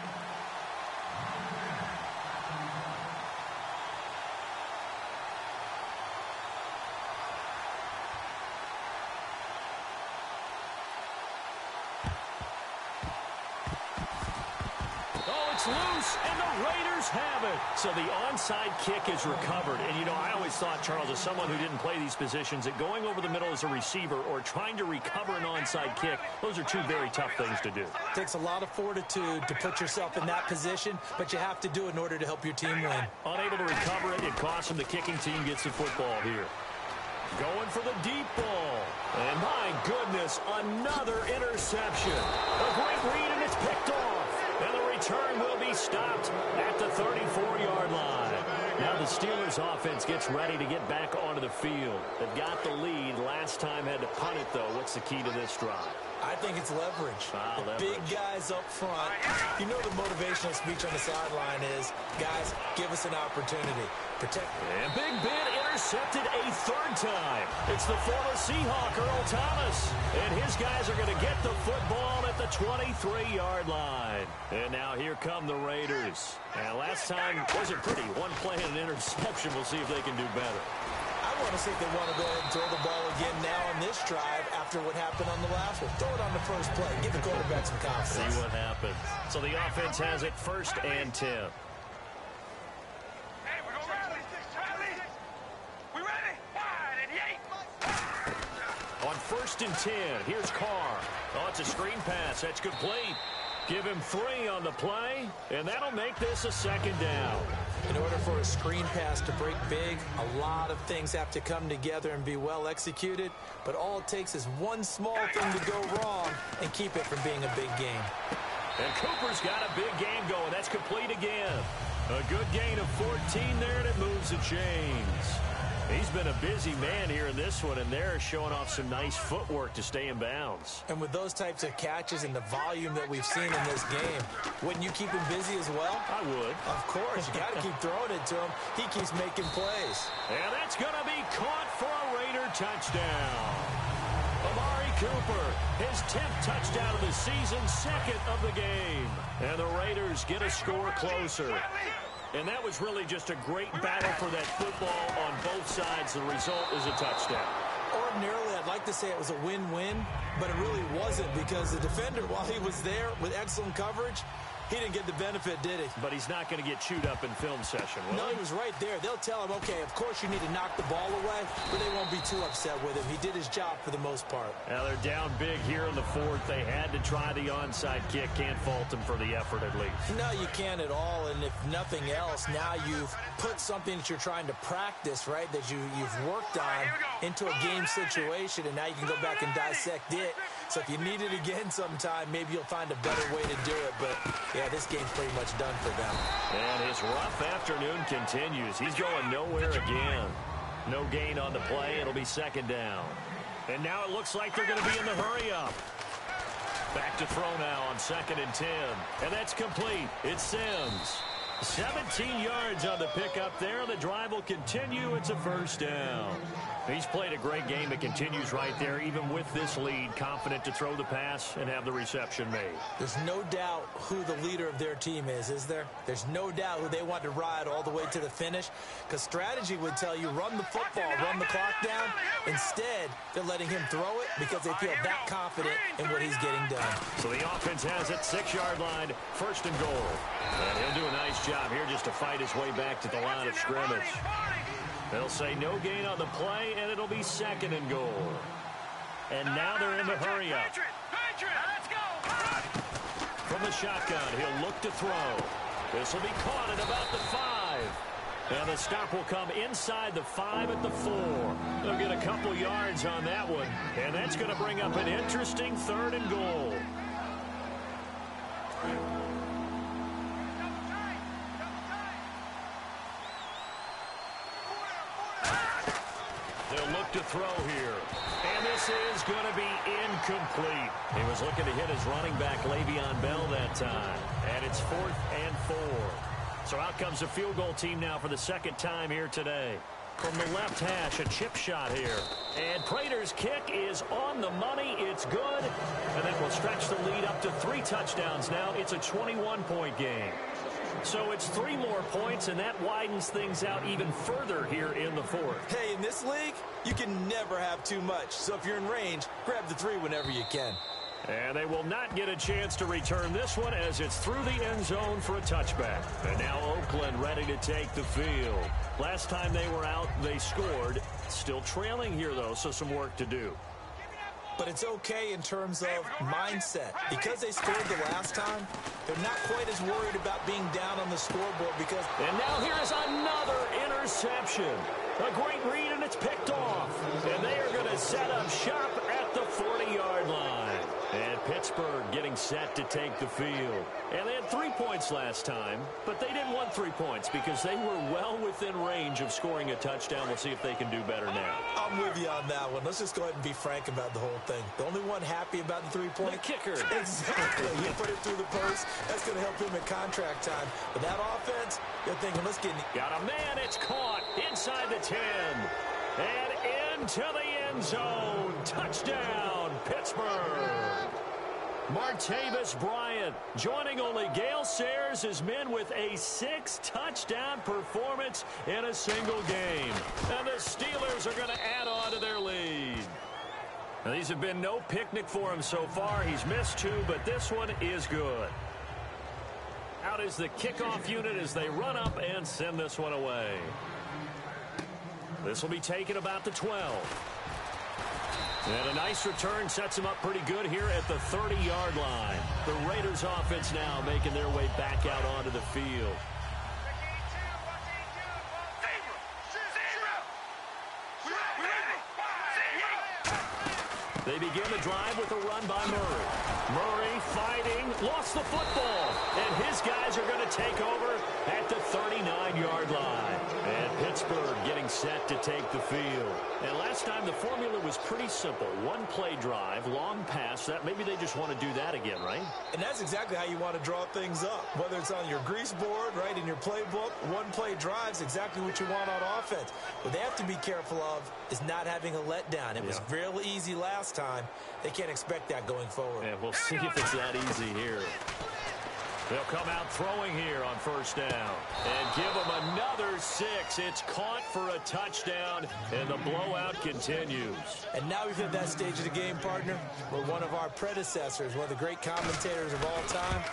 It's loose, and the Raiders have it. So the onside kick is recovered. And, you know, I always thought, Charles, as someone who didn't play these positions, that going over the middle as a receiver or trying to recover an onside kick, those are two very tough things to do. It takes a lot of fortitude to put yourself in that position, but you have to do it in order to help your team win. Unable to recover it, it costs him. The kicking team gets the football here. Going for the deep ball. And my goodness, another interception. A great read, and it's picked off. And the return will be stopped at the 34-yard line. Now the Steelers offense gets ready to get back onto the field. They've got the lead. Last time had to punt it, though. What's the key to this drive? I think it's leverage. Leverage. Big guys up front. You know the motivational speech on the sideline is, guys, give us an opportunity. Protect. And Big Ben intercepted a third time. It's the former Seahawk, Earl Thomas. And his guys are going to get the football at the 23-yard line. And now here come the Raiders. And last time wasn't pretty. One play and an interception. We'll see if they can do better. I want to see if they want to go ahead and throw the ball again now on this drive after what happened on the last one. Throw it on the first play. Give the quarterback some confidence. See what happens. So the offense has it 1st and 10. Hey, we're ready. We ready? Wide and yay. On 1st and 10, here's Carr. Oh, it's a screen pass. That's complete. Give him 3 on the play, and that'll make this a 2nd down. In order for a screen pass to break big, a lot of things have to come together and be well executed, but all it takes is one small thing to go wrong and keep it from being a big game. And Cooper's got a big game going. That's complete again. A good gain of 14 there, and it moves the chains. He's been a busy man here in this one, and they're showing off some nice footwork to stay in bounds. And with those types of catches and the volume that we've seen in this game, wouldn't you keep him busy as well? I would. Of course. You got to keep throwing it to him. He keeps making plays. And that's going to be caught for a Raider touchdown. Amari Cooper, his 10th touchdown of the season, 2nd of the game. And the Raiders get a score closer. And that was really just a great battle for that football on both sides. The result is a touchdown. Ordinarily, I'd like to say it was a win-win, but it really wasn't because the defender, while he was there with excellent coverage, he didn't get the benefit, did he? But he's not going to get chewed up in film session, will No, he was right there. They'll tell him, okay, of course you need to knock the ball away, but they won't be too upset with him. He did his job for the most part. Now they're down big here in the 4th. They had to try the onside kick. Can't fault them for the effort at least. No, you can't at all, and if nothing else, now you've put something that you're trying to practice, right, that you've worked on into a game situation, and now you can go back and dissect it. So if you need it again sometime, maybe you'll find a better way to do it. But, yeah, this game's pretty much done for them. And his rough afternoon continues. He's going nowhere again. No gain on the play. It'll be 2nd down. And now it looks like they're going to be in the hurry-up. Back to throw now on 2nd and 10. And that's complete. It's Sims. 17 yards on the pickup there. The drive will continue. It's a 1st down. He's played a great game. It continues right there, even with this lead, confident to throw the pass and have the reception made. There's no doubt who the leader of their team is there? There's no doubt who they want to ride all the way to the finish, because strategy would tell you run the football, run the clock down. Instead, they're letting him throw it because they feel that confident in what he's getting done. So the offense has it, 6-yard line, 1st and goal. And he'll do a nice job here just to fight his way back to the line of scrimmage. They'll say no gain on the play, and it'll be 2nd and goal. And now they're in the hurry-up. From the shotgun, he'll look to throw. This will be caught at about the 5. And the stop will come inside the 5 at the 4. They'll get a couple yards on that one, and that's going to bring up an interesting 3rd and goal. They'll look to throw here. And this is going to be incomplete. He was looking to hit his running back, Le'Veon Bell, that time. And it's 4th and 4. So out comes the field goal team now for the 2nd time here today. From the left hash, a chip shot here. And Prater's kick is on the money. It's good. And that will stretch the lead up to 3 touchdowns now. It's a 21-point game. So it's 3 more points, and that widens things out even further here in the 4th. Hey, in this league, you can never have too much. So if you're in range, grab the 3 whenever you can. And they will not get a chance to return this one as it's through the end zone for a touchback. And now Oakland ready to take the field. Last time they were out, they scored. Still trailing here, though, so some work to do. But it's okay in terms of mindset. Because they scored the last time, they're not quite as worried about being down on the scoreboard because... And now here is another interception. A great read, and it's picked off. And they are going to set up shop at the 40-yard line. And Pittsburgh getting set to take the field. And they had 3 points last time, but they didn't want 3 points because they were well within range of scoring a touchdown. We'll see if they can do better now. I'm with you on that one. Let's just go ahead and be frank about the whole thing. The only one happy about the 3-point... The kicker. Exactly. You put it through the post. That's going to help him in contract time. But that offense, they're thinking, let's get... Got a man. It's caught inside the 10. And into the end zone. Touchdown, Pittsburgh. Martavis Bryant joining only Gale Sayers' his men with a 6-touchdown performance in a single game. And the Steelers are going to add on to their lead. Now, these have been no picnic for him so far. He's missed 2, but this one is good. Out is the kickoff unit as they run up and send this one away. This will be taken about the 12. And a nice return sets him up pretty good here at the 30-yard line. The Raiders offense now making their way back out onto the field. They begin the drive with a run by Murray. Murray fighting, lost the football. And his guys are going to take over at the 39-yard line. And Pittsburgh getting set to take the field. And last time the formula was pretty simple. One-play drive, long pass. That maybe they just want to do that again, right? And that's exactly how you want to draw things up. Whether it's on your grease board, right, in your playbook, one-play drive's exactly what you want on offense. What they have to be careful of is not having a letdown. It was real easy last time. They can't expect that going forward. And we'll see if it's that easy here. They'll come out throwing here on first down and give them another 6. It's caught for a touchdown, and the blowout continues. And now we've hit that stage of the game, partner, where one of our predecessors, one of the great commentators of all time,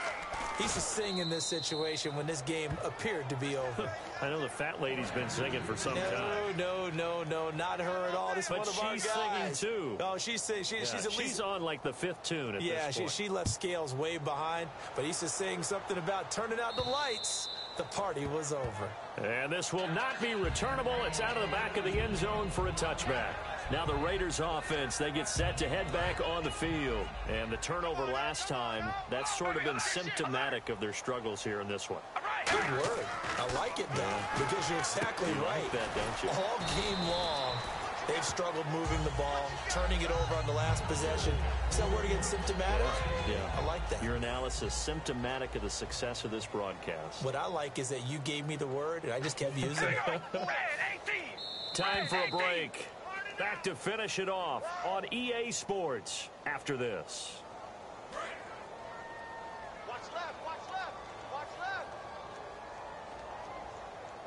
he used to sing in this situation when this game appeared to be over. I know the fat lady's been singing for some time. No, not her at all. This is one of our guys. But she's singing, too. Oh, she's at least... She's on, like, the 5th tune at this point. She left Scales way behind, but he used to sing something about turning out the lights. The party was over. And this will not be returnable. It's out of the back of the end zone for a touchback. Now the Raiders offense, they get set to head back on the field. And the turnover last time, that's sort of been symptomatic of their struggles here in this one. Good word. I like it, though, because you're exactly right. Like that, don't you? All game long, they've struggled moving the ball, turning it over on the last possession. Is that word again, symptomatic? Yeah. I like that. Your analysis, symptomatic of the success of this broadcast. What I like is that you gave me the word, and I just kept using it. Time for a break. Back to finish it off on EA Sports after this. Watch left.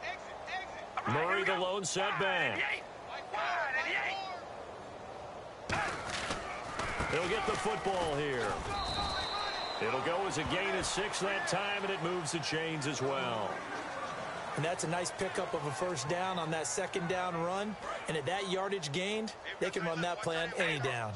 Exit. Murray, the lone setback. They'll get the football here. It'll go as a gain of 6 that time, and it moves the chains as well. And that's a nice pickup of a first down on that second down run. And at that yardage gained, they can run that plan any down.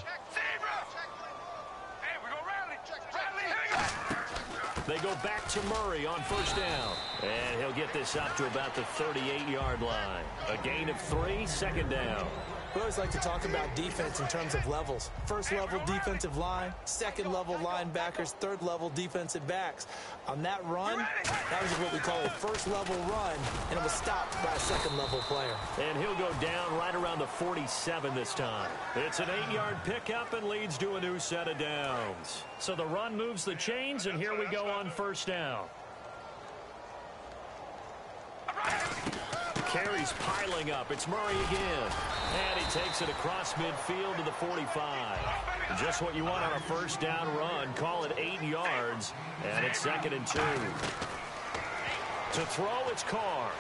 They go back to Murray on first down. And he'll get this up to about the 38-yard line. A gain of 3, second down. We always like to talk about defense in terms of levels. First level defensive line, second level linebackers, third level defensive backs. On that run, that was what we call a first level run, and it was stopped by a second level player. And he'll go down right around the 47 this time. It's an 8-yard pickup and leads to a new set of downs. So the run moves the chains, and here we go on first down. Carries piling up. It's Murray again. And he takes it across midfield to the 45. Just what you want on a first down run. Call it 8 yards. And it's 2nd and 2. To throw, it's Carr.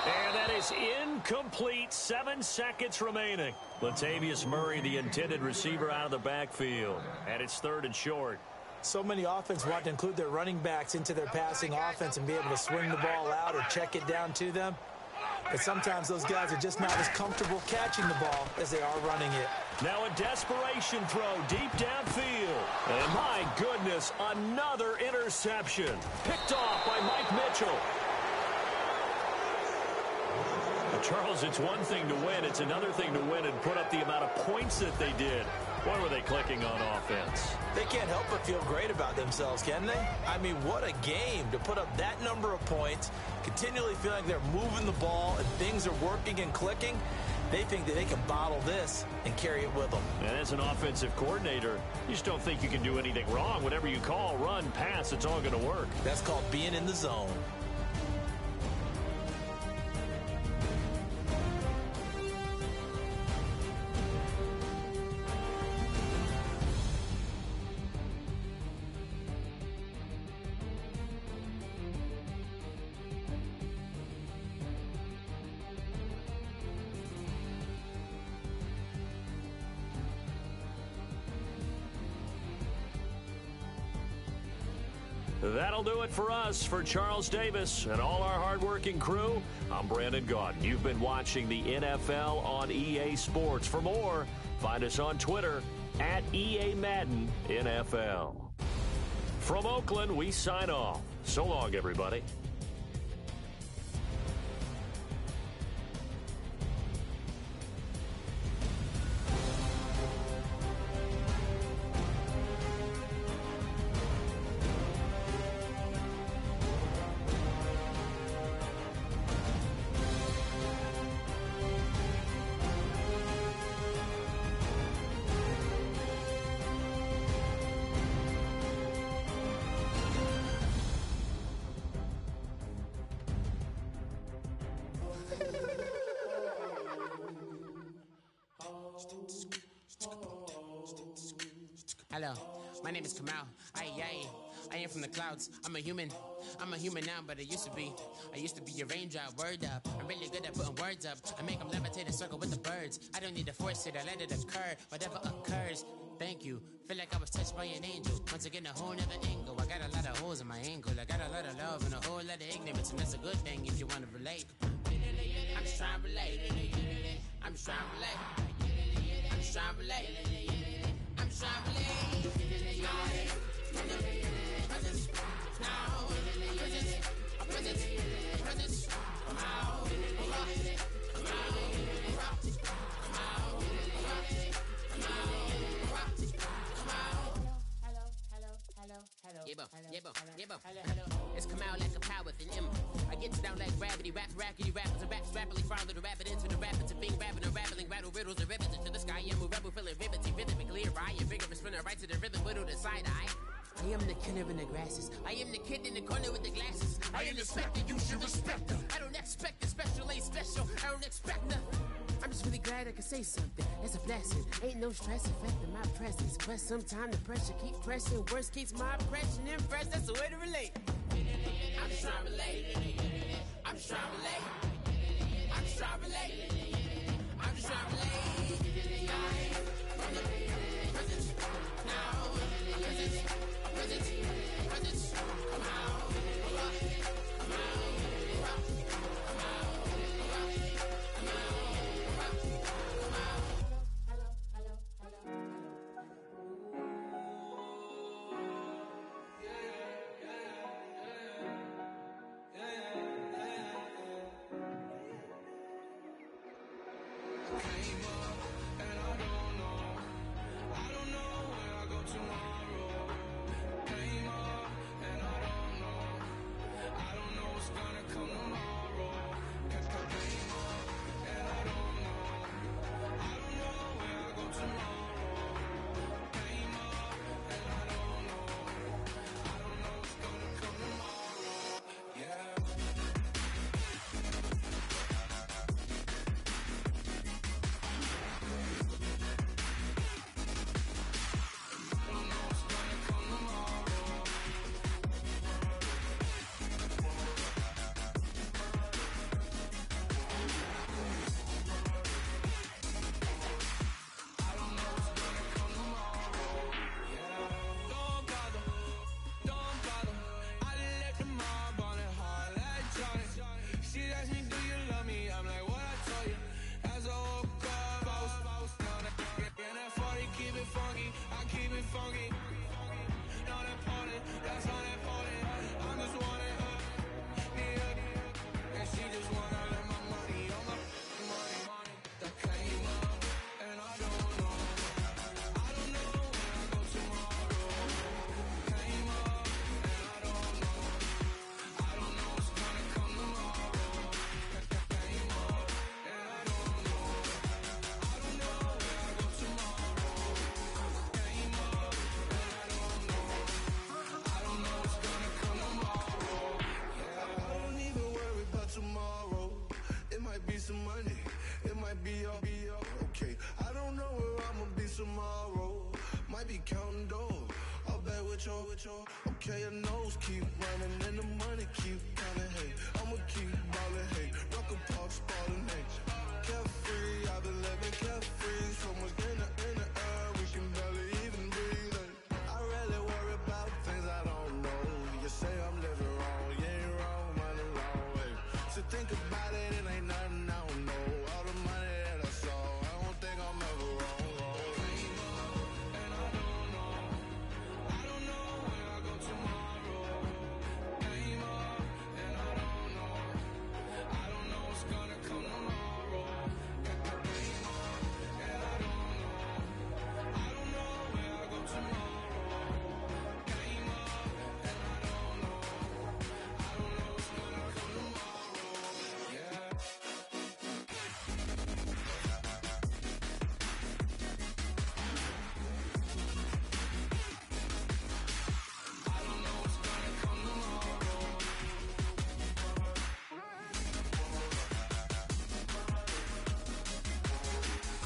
And that is incomplete. 7 seconds remaining. Latavius Murray, the intended receiver, out of the backfield. And it's 3rd and short. So many offenses want to include their running backs into their passing offense and be able to swing the ball out or check it down to them. But sometimes those guys are just not as comfortable catching the ball as they are running it. Now a desperation throw deep downfield. And my goodness, another interception. Picked off by Mike Mitchell. Charles, it's one thing to win. It's another thing to win and put up the amount of points that they did. Why were they clicking on offense? They can't help but feel great about themselves, can they? I mean, what a game to put up that number of points, continually feeling like they're moving the ball and things are working and clicking. They think that they can bottle this and carry it with them. And as an offensive coordinator, you just don't think you can do anything wrong. Whatever you call, run, pass, it's all going to work. That's called being in the zone. That'll do it for us. For Charles Davis and all our hardworking crew, I'm Brandon Gaudin. You've been watching the NFL on EA Sports. For more, find us on Twitter at EA Madden NFL. From Oakland, we sign off. So long, everybody. Hello, my name is Kamal. I am from the clouds. I'm a human now, but I used to be a raindrop. Word up, I'm really good at putting words up. I make them levitate and circle with the birds. I don't need to force it, I let it occur. Whatever occurs, thank you. Feel like I was touched by an angel. Once again, a whole nother angle. I got a lot of holes in my ankle. I got a lot of love and a whole lot of ignorance, and that's a good thing if you want to relate. I'm just trying to relate. I'm just trying to relate. I'm just trying to relate. I'm just trying to relate. It's come out like a power with an M. I get down like gravity, rackety rappers and raps rapidly follow the rapid into the rapids and being rapping and rattling, rattle riddles and rivets into the sky. I'm a rebel, feeling rhythmically right, and vigorous, spinner right to the rhythm, widow to side eye. I am the killer in the grasses. I am the kid in the corner with the glasses. I am the specter, you should respect them. I don't expect the special, ain't special. I don't expect nothing. I'm just really glad I can say something. It's a blessing. Ain't no stress affecting my presence. But sometimes the pressure keep pressing. Worst keeps my impression impressed. That's the way to relate. I'm just trying to relate. I'm just trying to relate. I'm just trying to relate. I'm just trying to relate. Came keep it funky. Not important, that's unimportant. I'm just wanting her, yeah. And she just wanna let my money on my money. That came up, and I don't know where I go tomorrow. Came up, and I don't know what's gonna come tomorrow. Came up, and I don't know where I go tomorrow. Came up, and I don't know what's gonna come tomorrow. Yeah, I don't even worry about tomorrow. It might be some money, it might be all okay. I don't know where I'ma be tomorrow. Might be counting dough. I'll bet with your okay, your nose keep running and the money keep counting. Hey, I'ma keep ballin'. Hey, rock a park, spallin'. Hey, carefree, I've been living carefree. So much in the air, we can barely even breathe. Hey, I rarely worry about things I don't know. You say I'm living wrong, you ain't wrong, man, alone. Hey, so think about it, it ain't nothing I don't know. All the money that I saw, I don't think I'm ever wrong. Came up, and I don't know where I go tomorrow. Came up, and I don't know what's gonna come tomorrow. Came up, and I don't know where I go tomorrow. Came up, and I don't know what's gonna come tomorrow. Yeah. I don't know what's gonna come tomorrow. I don't know what's gonna come tomorrow.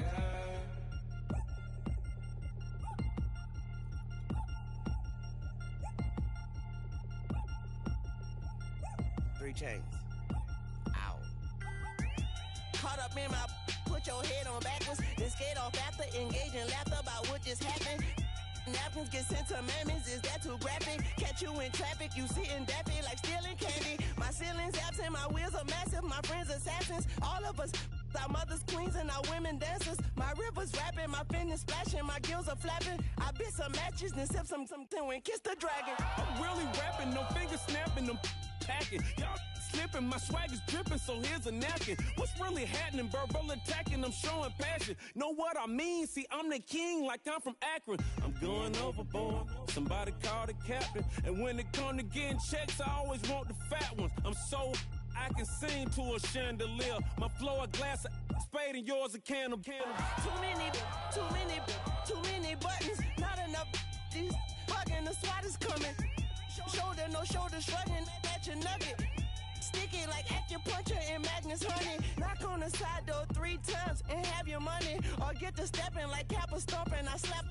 Yeah. 3 chains. Ow. Caught up in my, put your head on backwards, then skate off after, engage in laughter about what just happened. Napkins get sent to mammies, is that too graphic? Catch you in traffic, you sitting daffy like stealing candy. My ceiling's absent, my wheels are massive, my friends assassins. All of us, our mothers queens and our women dancers. My rivers rapping, my fingers splashing, my gills are flapping. I bit some matches, then sip something and kiss the dragon. I'm really rapping, no fingers snapping, them packing. Y'all slipping, my swag is dripping, so here's a napkin. What's really happening? Verbal attacking, I'm showing passion. Know what I mean? See, I'm the king, like I'm from Akron. I'm going overboard. Somebody call the captain. And when it come to getting checks, I always want the fat ones. I'm so I can sing to a chandelier. My flow a glass of spade and yours a can of Too many buttons, not enough. These bugging, the SWAT is coming. Shoulder, no shoulder, shrugging at your nugget. Sticky like acupuncture in Magnus honey. Knock on the side door 3 times and have your money. Or get to stepping like Kappa stomping. I slap.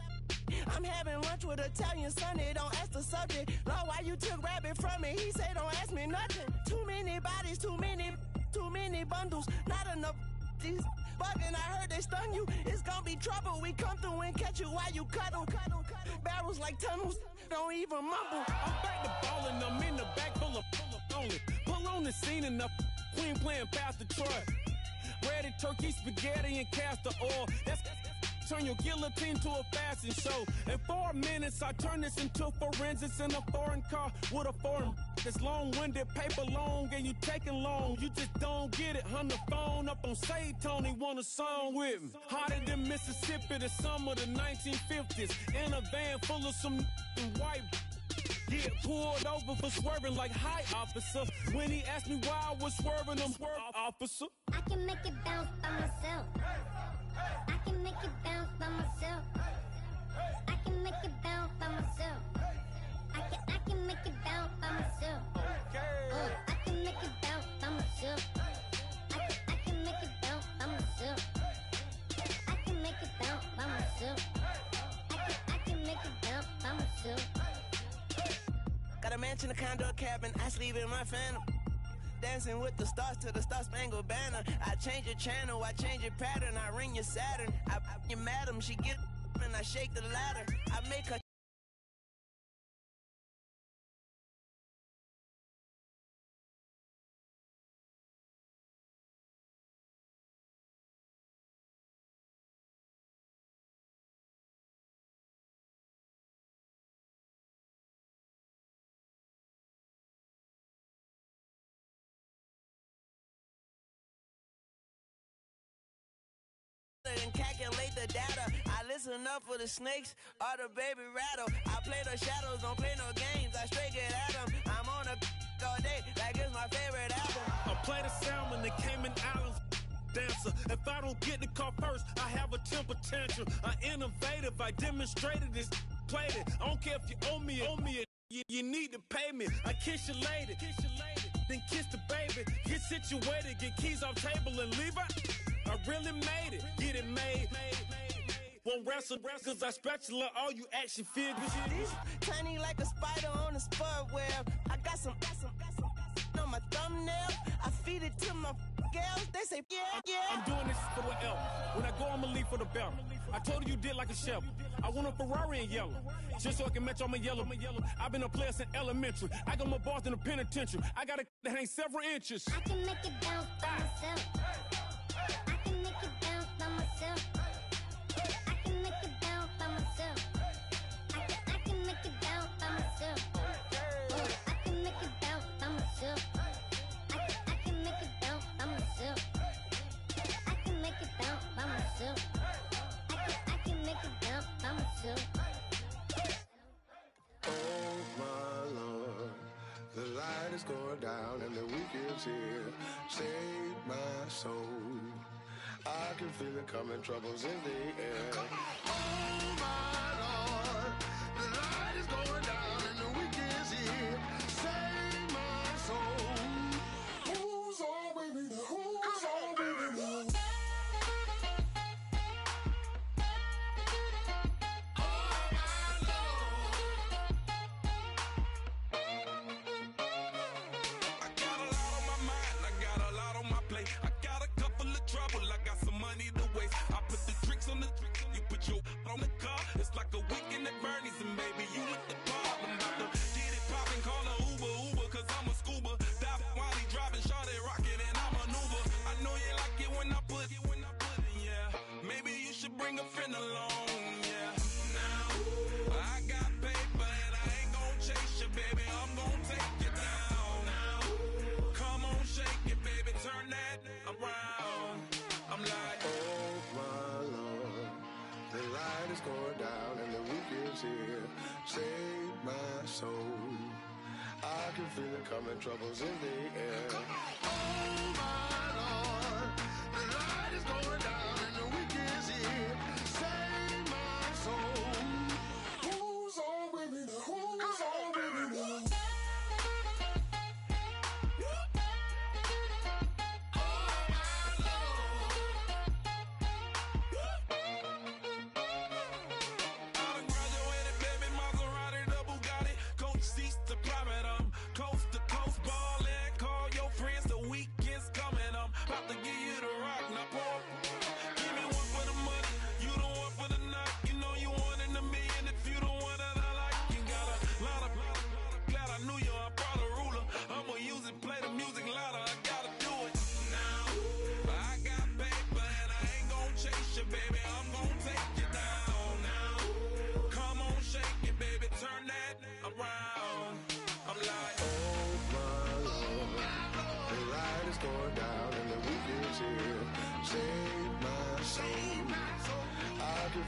I'm having lunch with Italian Sonny. Don't ask the subject. Lord, why you took rabbit from me? He said don't ask me nothing. Too many bodies, too many bundles. Not enough. These bugging, I heard they stung you. It's gonna be trouble. We come through and catch you while you cuddle. Barrels like tunnels. Don't even mumble. I'm back to ballin', I'm in the back full of only. Pull on the scene enough. Queen playing Pastor Troy. Ready turkey, spaghetti, and castor oil. That's turn your guillotine to a fashion show. In 4 minutes, I turn this into forensics in a foreign car with a foreign. It's long-winded, paper long, and you taking long. You just don't get it. On the phone up on Say Tony, want a song with me. Hotter than Mississippi, the summer of the 1950s. In a van full of some white. Get pulled over for swerving like hi, officer. When he asked me why I was swerving, I'm officer. I can make it bounce by myself. I can make it bounce by myself. I can make it bounce by myself. I can make it bounce by myself. I can make it bounce by myself. I can make it bounce by myself. I can make it bounce by myself. I can make it bounce by myself. Got a mansion, a condo, a cabin. I sleep in my phantom. Dancing with the stars to the Star-Spangled Banner. I change your channel, I change your pattern. I ring your Saturn. I your madam, she get and I shake the ladder. I make her calculate the data. I listen up for the snakes or the baby rattle. I play the shadows, don't play no games. I straight get at them. I'm on a all day, like it's my favorite album. I play the salmon, the Cayman Islands dancer. If I don't get the car first, I have a temper tantrum. I'm innovative, I demonstrated this, played it. I don't care if you owe me it. You need to pay me. I kiss your lady, then kiss the baby. Get situated, get keys off table and leave her. I really made it, get it made. Won't wrestle, cause I spatula all you action figures. Tiny like a spider on a spud web. I got some on my thumbnail. I feed it to my girls. They say, yeah. I'm doing this for the L. When I go, I'ma leave for the belt. I told you did like a Chevy. I want a Ferrari in yellow, just so I can match all my yellow. I've been a player since elementary. I got more bars than a penitentiary. I got a that ain't several inches. I can make it bounce by myself. I can make it bounce by myself. I can make it bounce by myself. I can make it bounce by myself. I can make it bounce by myself. I can make it bounce by myself. I can make it bounce by myself. I can make it bounce by myself. Oh my Lord, the light is going down and the week is here. Save my soul. I can feel it coming, troubles in the air. Oh my Lord, the light is going down and the week is here. Save my soul. Who's all baby now? Who's all baby now? On the car, it's like a weekend at Bernie's, and baby, you look the part. I'm about to get it poppin', call a Uber, cause I'm a scuba. Dive while he driving, shot it rockin', and I'm an Uber. I know you like it when I put it, yeah. Maybe you should bring a friend along, yeah. Now, I got paper, and I ain't gon' chase you, baby, I'm gon' take you down. Now, come on, shake it, baby, turn that around. I'm like, oh my Lord, the light is going down and the week is here. Save my soul. I can feel it coming, troubles in the air. Oh my Lord, the light is going down and the week is here. Save my soul. Who's all with me now? Who's all with me now?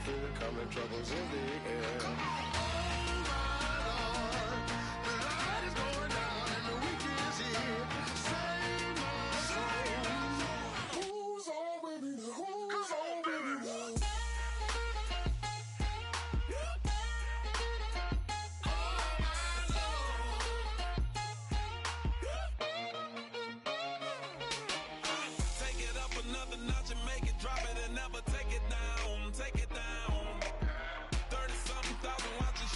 Feel it coming, troubles in the air. Oh my Lord, the light is going down and the week is here. Save my soul. Who's all with me now? Who's all with me now? take it up another notch and make it drop it and never take it down. Take it down. 30-something thousand watching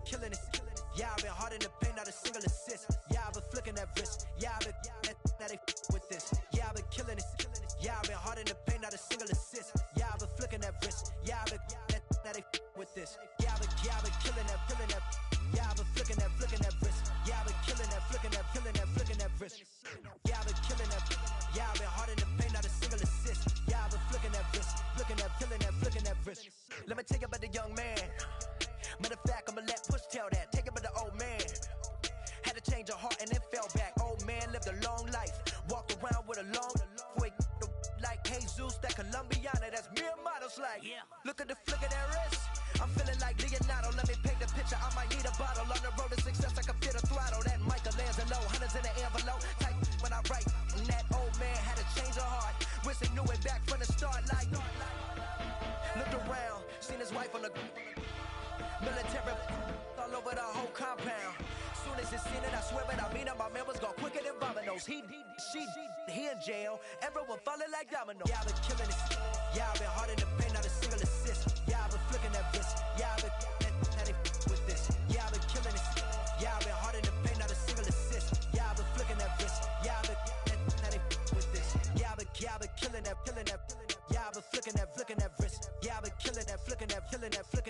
killing it. Yeah, I've been hard in the paint, not a single assist. Yeah, I've been flicking that wrist. Yeah, I've been now they with this. Yeah, I've been killing it. Yeah, I've been hard in the paint, not a single assist. Yeah, I've been flicking that wrist. Yeah, I've been now they with this. Yeah, I've been killing that. Yeah, I've been flicking that wrist. Yeah, I've been killing that, flicking that wrist. Yeah, I've been killing that. Yeah, I've been hard in the paint, not a single assist. Yeah, I've been flicking that wrist, flicking that wrist. Let me tell you about the young man. Matter of fact, I'ma let Push tell that. Take it about the old man. Had to change her heart and then fell back. Old man lived a long life. Walked around with a long wig like Jesus, that Colombiana. That's mere models like. Yeah. Look at the flick of that wrist. I'm feeling like Leonardo. Let me paint the picture. I might need a bottle. On the road to success, I can feel the throttle. That Michelangelo, hundreds in the envelope. Type when I write. And that old man had to change her heart. Wish he knew it back from the start. Like, looked around, seen his wife on the military all over the whole compound. Soon as he seen it, I swear it, I mean it, my man was gone quicker than dominoes. He in jail, everyone falling like dominoes. Yeah, I've been killing it. Yeah, I've been hard in the paint, not a single assist. Yeah, I've been flicking that wrist. Yeah, I've been now they with this. Yeah, I've been killing it. Yeah, I've been hard in the paint, not a single assist. Yeah, I've been flicking that wrist. Yeah, I've been now they with this. Yeah, I've been killing that. Yeah, I've been flicking that wrist. Yeah, I've been killing that, flicking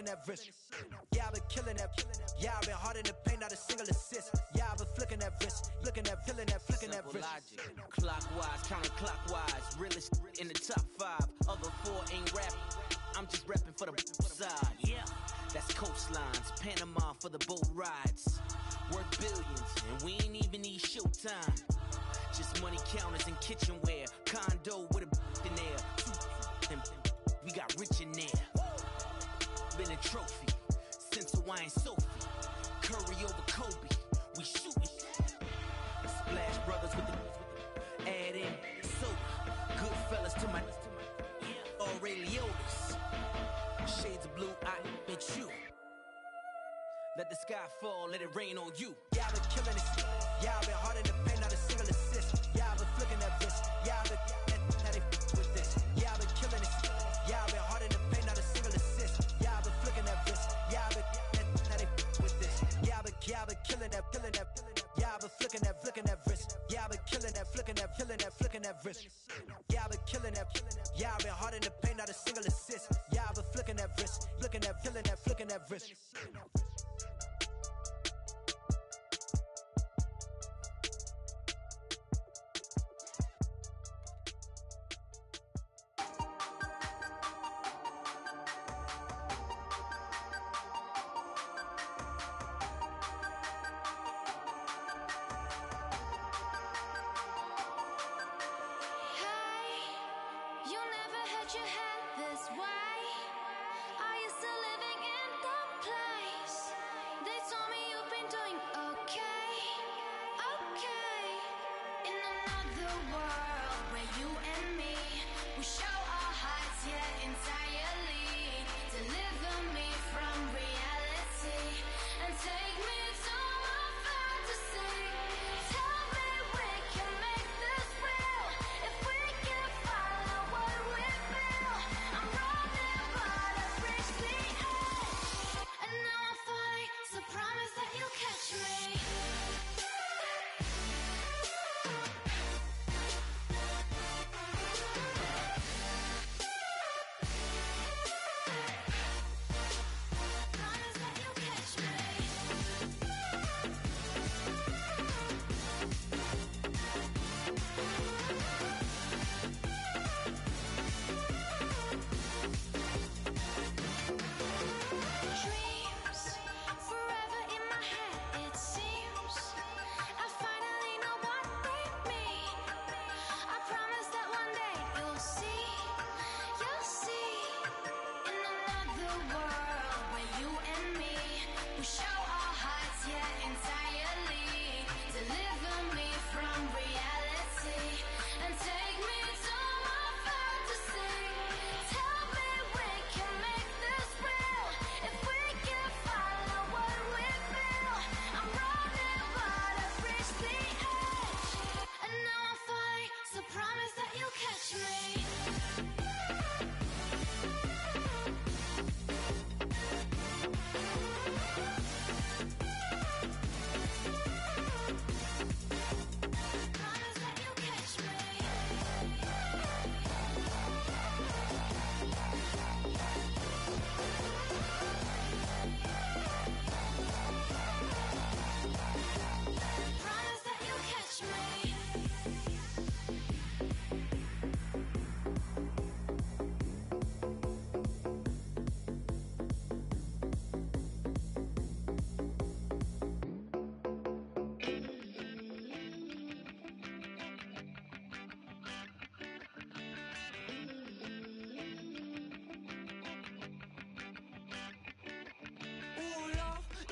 that wrist. Yeah, I've been killing that. Yeah, I've been hard in the paint, not a single assist. Yeah, I've been flicking that wrist, flicking that wrist. Logic, clockwise, counterclockwise, realest in the top 5. Other 4 ain't rapping. I'm just repping for the side. Yeah, that's coastlines, Panama for the boat rides. Worth billions, and we ain't even need showtime. Just money counters and kitchenware. Condo with a in there. We got rich in there. Been a trophy since Hawaiian Sophie. Curry over Kobe. We shooting. Splash Brothers with the add in soda. Goodfellas to my Aureliotis. Shades of blue, I bet you. Let the sky fall, let it rain on you. Yeah, I've been killing it. Yeah, I've been hard in the paint, not a single assist. Yeah, I've been flicking that wrist. Yeah, I've been now they with this. Yeah, I've been killing it. Yeah, I've been hard in the paint, not a single assist. Yeah, I've been flicking that wrist. Yeah, I've been now they with this. Yeah, I've been killing that. Yeah, I've been flicking that wrist. Yeah, I've been killing that, flicking that wrist. Yeah, I've been killing that. Yeah, I've been hard in the paint, not a single assist. Yeah, I've been flicking that wrist, flicking that wrist. Are you still living in the place?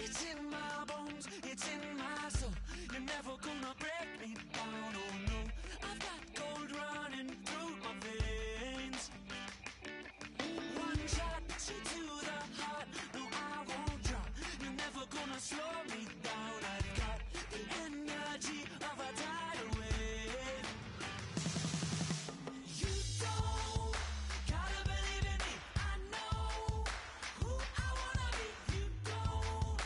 It's in my bones, it's in my soul. You're never gonna break me down, oh no. I've got gold running through my veins. One shot, straight to the heart. No, I won't drop. You're never gonna slow me down. I've got the energy of a tidal wave. You don't gotta believe in me. I know who I wanna be. You don't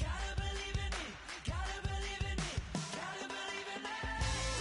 gotta believe in me. Gotta believe in me. Gotta believe in me.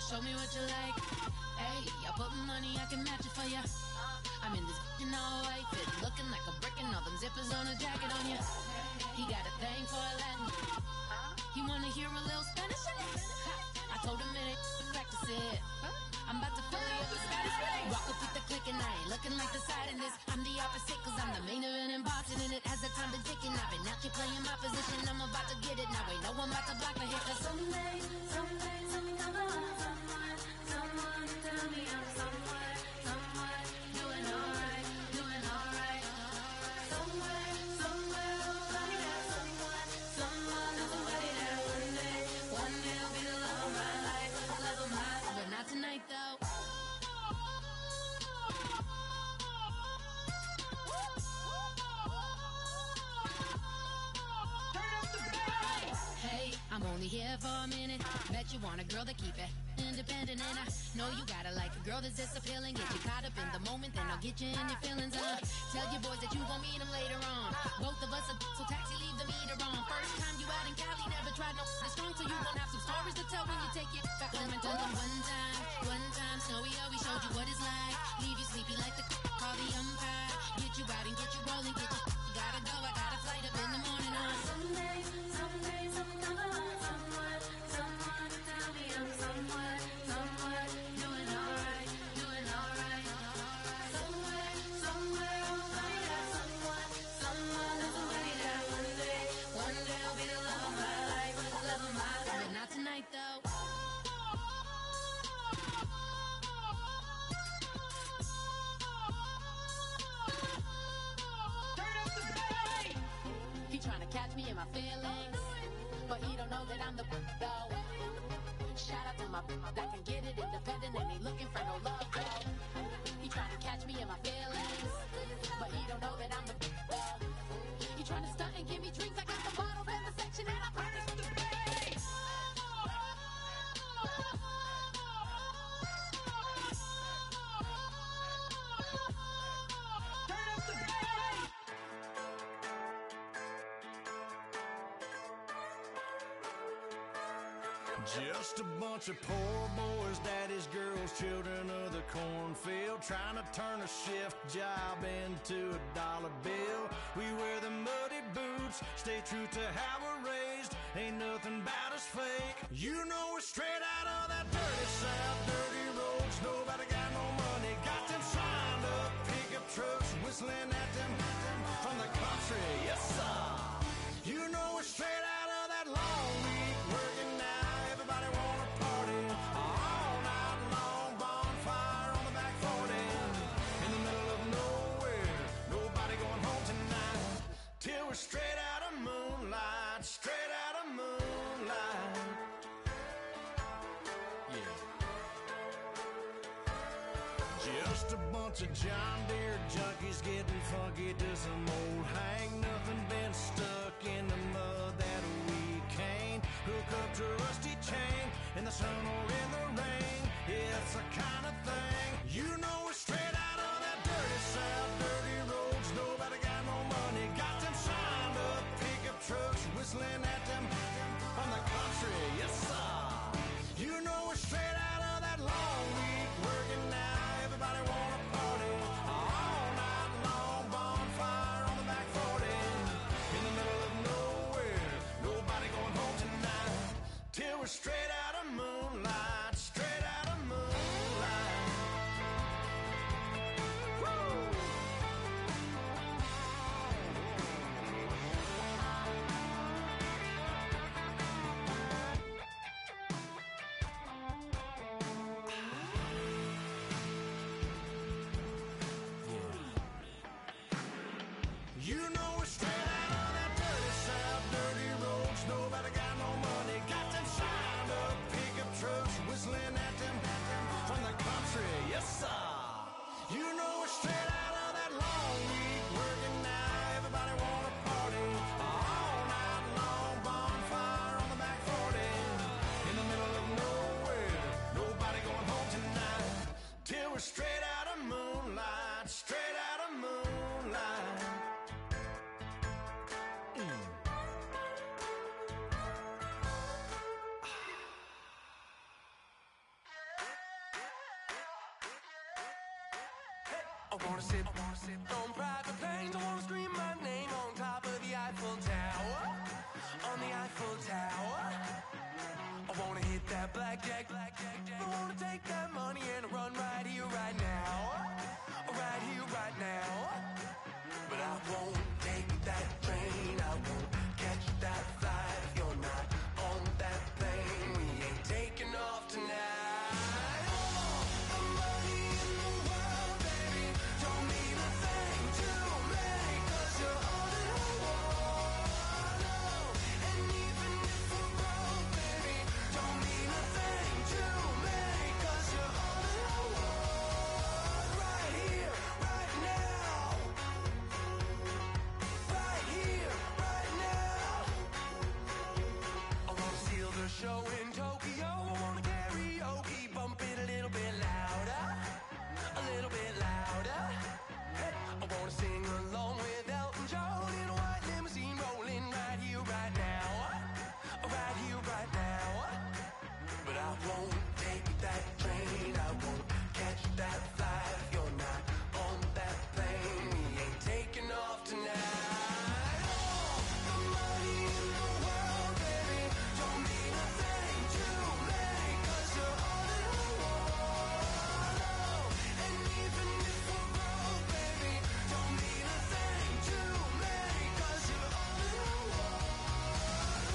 show me what you like. Hey, I put money, I can match it for ya. I'm in this f***ing all white fit, looking like a brick and all them zippers on a jacket on ya. He got a thing for a Latin. He wanna hear a little Spanish in it? I told him it ain't practice it. I'm about to fill you up with Spanish. Walk up with the click and I ain't looking like the side in this. I'm the opposite cause I'm the main event and boxing in it. As the time been ticking, I've been out here playing my position. I'm about to get it now. Ain't no one about to block my hit cause someday I'm someone tell me I'm someone doing alright. Somewhere, somebody that someone is somebody that one day will be the love of my life, but not tonight though. Hey, I'm only here for a minute. Bet you want a girl to keep it independent, and I know you gotta like a girl that's this appealing. Get you caught up in the moment, then I'll get you in your feelings. Tell your boys that you gon' meet them later on. Both of us are so taxi, leave the meter on. First time you out in Cali, never tried no strong, so you gon' have some stories to tell when you take it back home and tell them one time, Snowy always showed you what it's like. Leave you sleepy like the call the umpire. Get you out and get you rolling, get you gotta go. I got a flight up in the morning on someday, someone tell me I'm someone doing alright. Somewhere, somebody that someone is somebody that one day will be the love of my life, but not tonight though. He trying to catch me in my feelings, but he don't know that I'm the though. Shout out to my that can get it independent and ain't looking for no love though. He trying to catch me in my feelings, but he don't know that I'm the though. He trying to stunt and give me drinks. I got the bottles in the section and I purchased the bass. Just a bunch of poor boys, daddy's girls, children of the cornfield, trying to turn a shift job into a dollar bill. We wear the muddy boots, stay true to how we're raised. Ain't nothing about us fake. You know we're straight out of that dirty south, dirty roads. Nobody got no money, got them signed up pickup trucks, whistling at them from the country. Yes, sir. You know we're straight out of that long week working now. Everybody wanna party all night long, bonfire on the back 40 in the middle of nowhere. Nobody going home tonight till we're straight out of moonlight, straight out of moonlight. Yeah. Just a bunch of John Deere junkies getting funky to some old hang. Nothing been stuck in the mud that we can't hook up to a rusty chain in the sun or in the rain. It's the kind of thing. You know we're straight out of that dirty south, dirty roads. Nobody got no money, got them signed up pickup trucks, whistling at them from the country. Yes, sir. You know we're straight out of that long week working now. Everybody wanna party all night long, bonfire on the back 40 in the middle of nowhere. Nobody going home tonight till we're straight out of moonlight, straight out of moonlight. wanna sit on private planes. I wanna scream my name on top of the Eiffel Tower. On the Eiffel Tower. I wanna hit that blackjack. I wanna take that money and run right here, right now. Right here, right now. But I won't take that train. I won't catch that flight if you're not on that plane. We ain't taking off tonight. All the money in the world, baby, don't mean a thing to me, 'cause you're all that I want. And even if we're broke, baby, don't mean a thing to me, 'cause you're all that I want. Right here, right now. Right here, right now. I wanna seal the show in Tokyo. I wanna karaoke, bump it a little bit louder. A little bit louder. Hey, I wanna sing along with Elton John in a white limousine rolling right here, right now. Right here, right now. But I won't take that train. I won't catch that flight if you're not on that plane. We ain't taking off tonight. All the money in the world, baby, don't mean a thing to me, 'cause you're all that I want. And even if we're broke, baby, don't mean a thing to me, 'cause you're all that I want.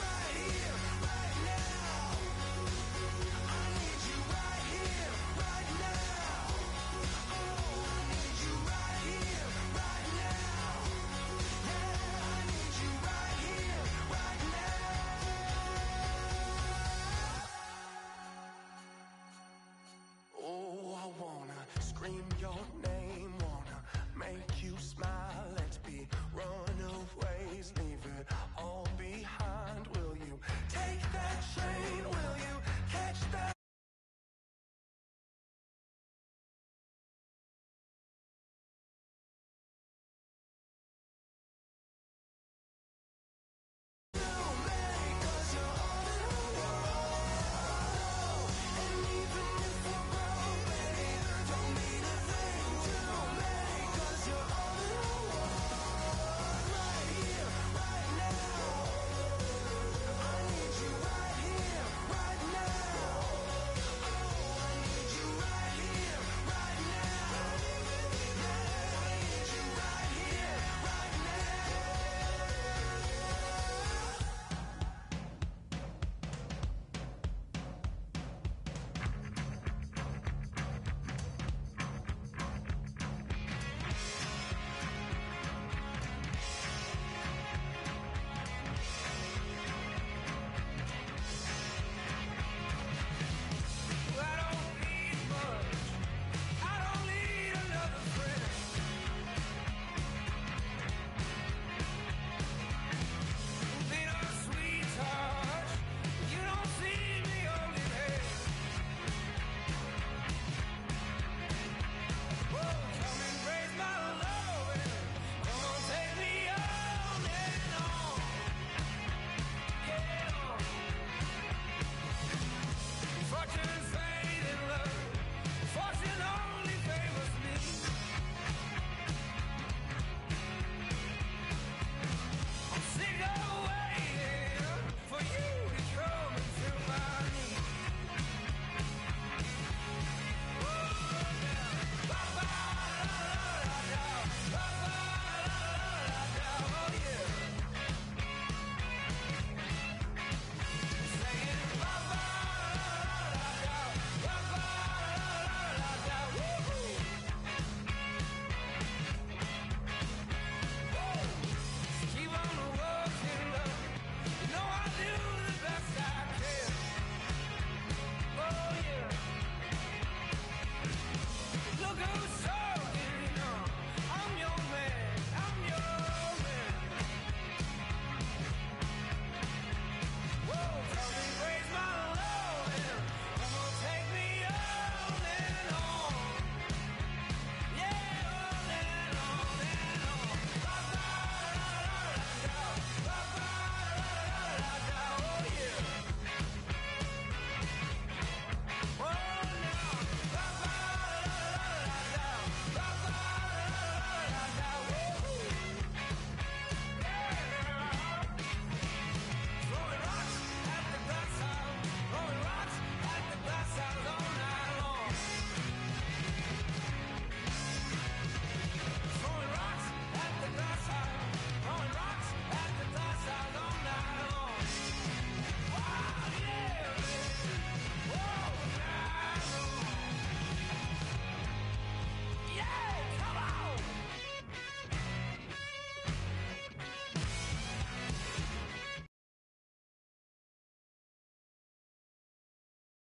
Right here, right now. I need you right here, right now. Oh, I need you right here, right now. Yeah, I need you right here, right now. Oh, I wanna scream your name.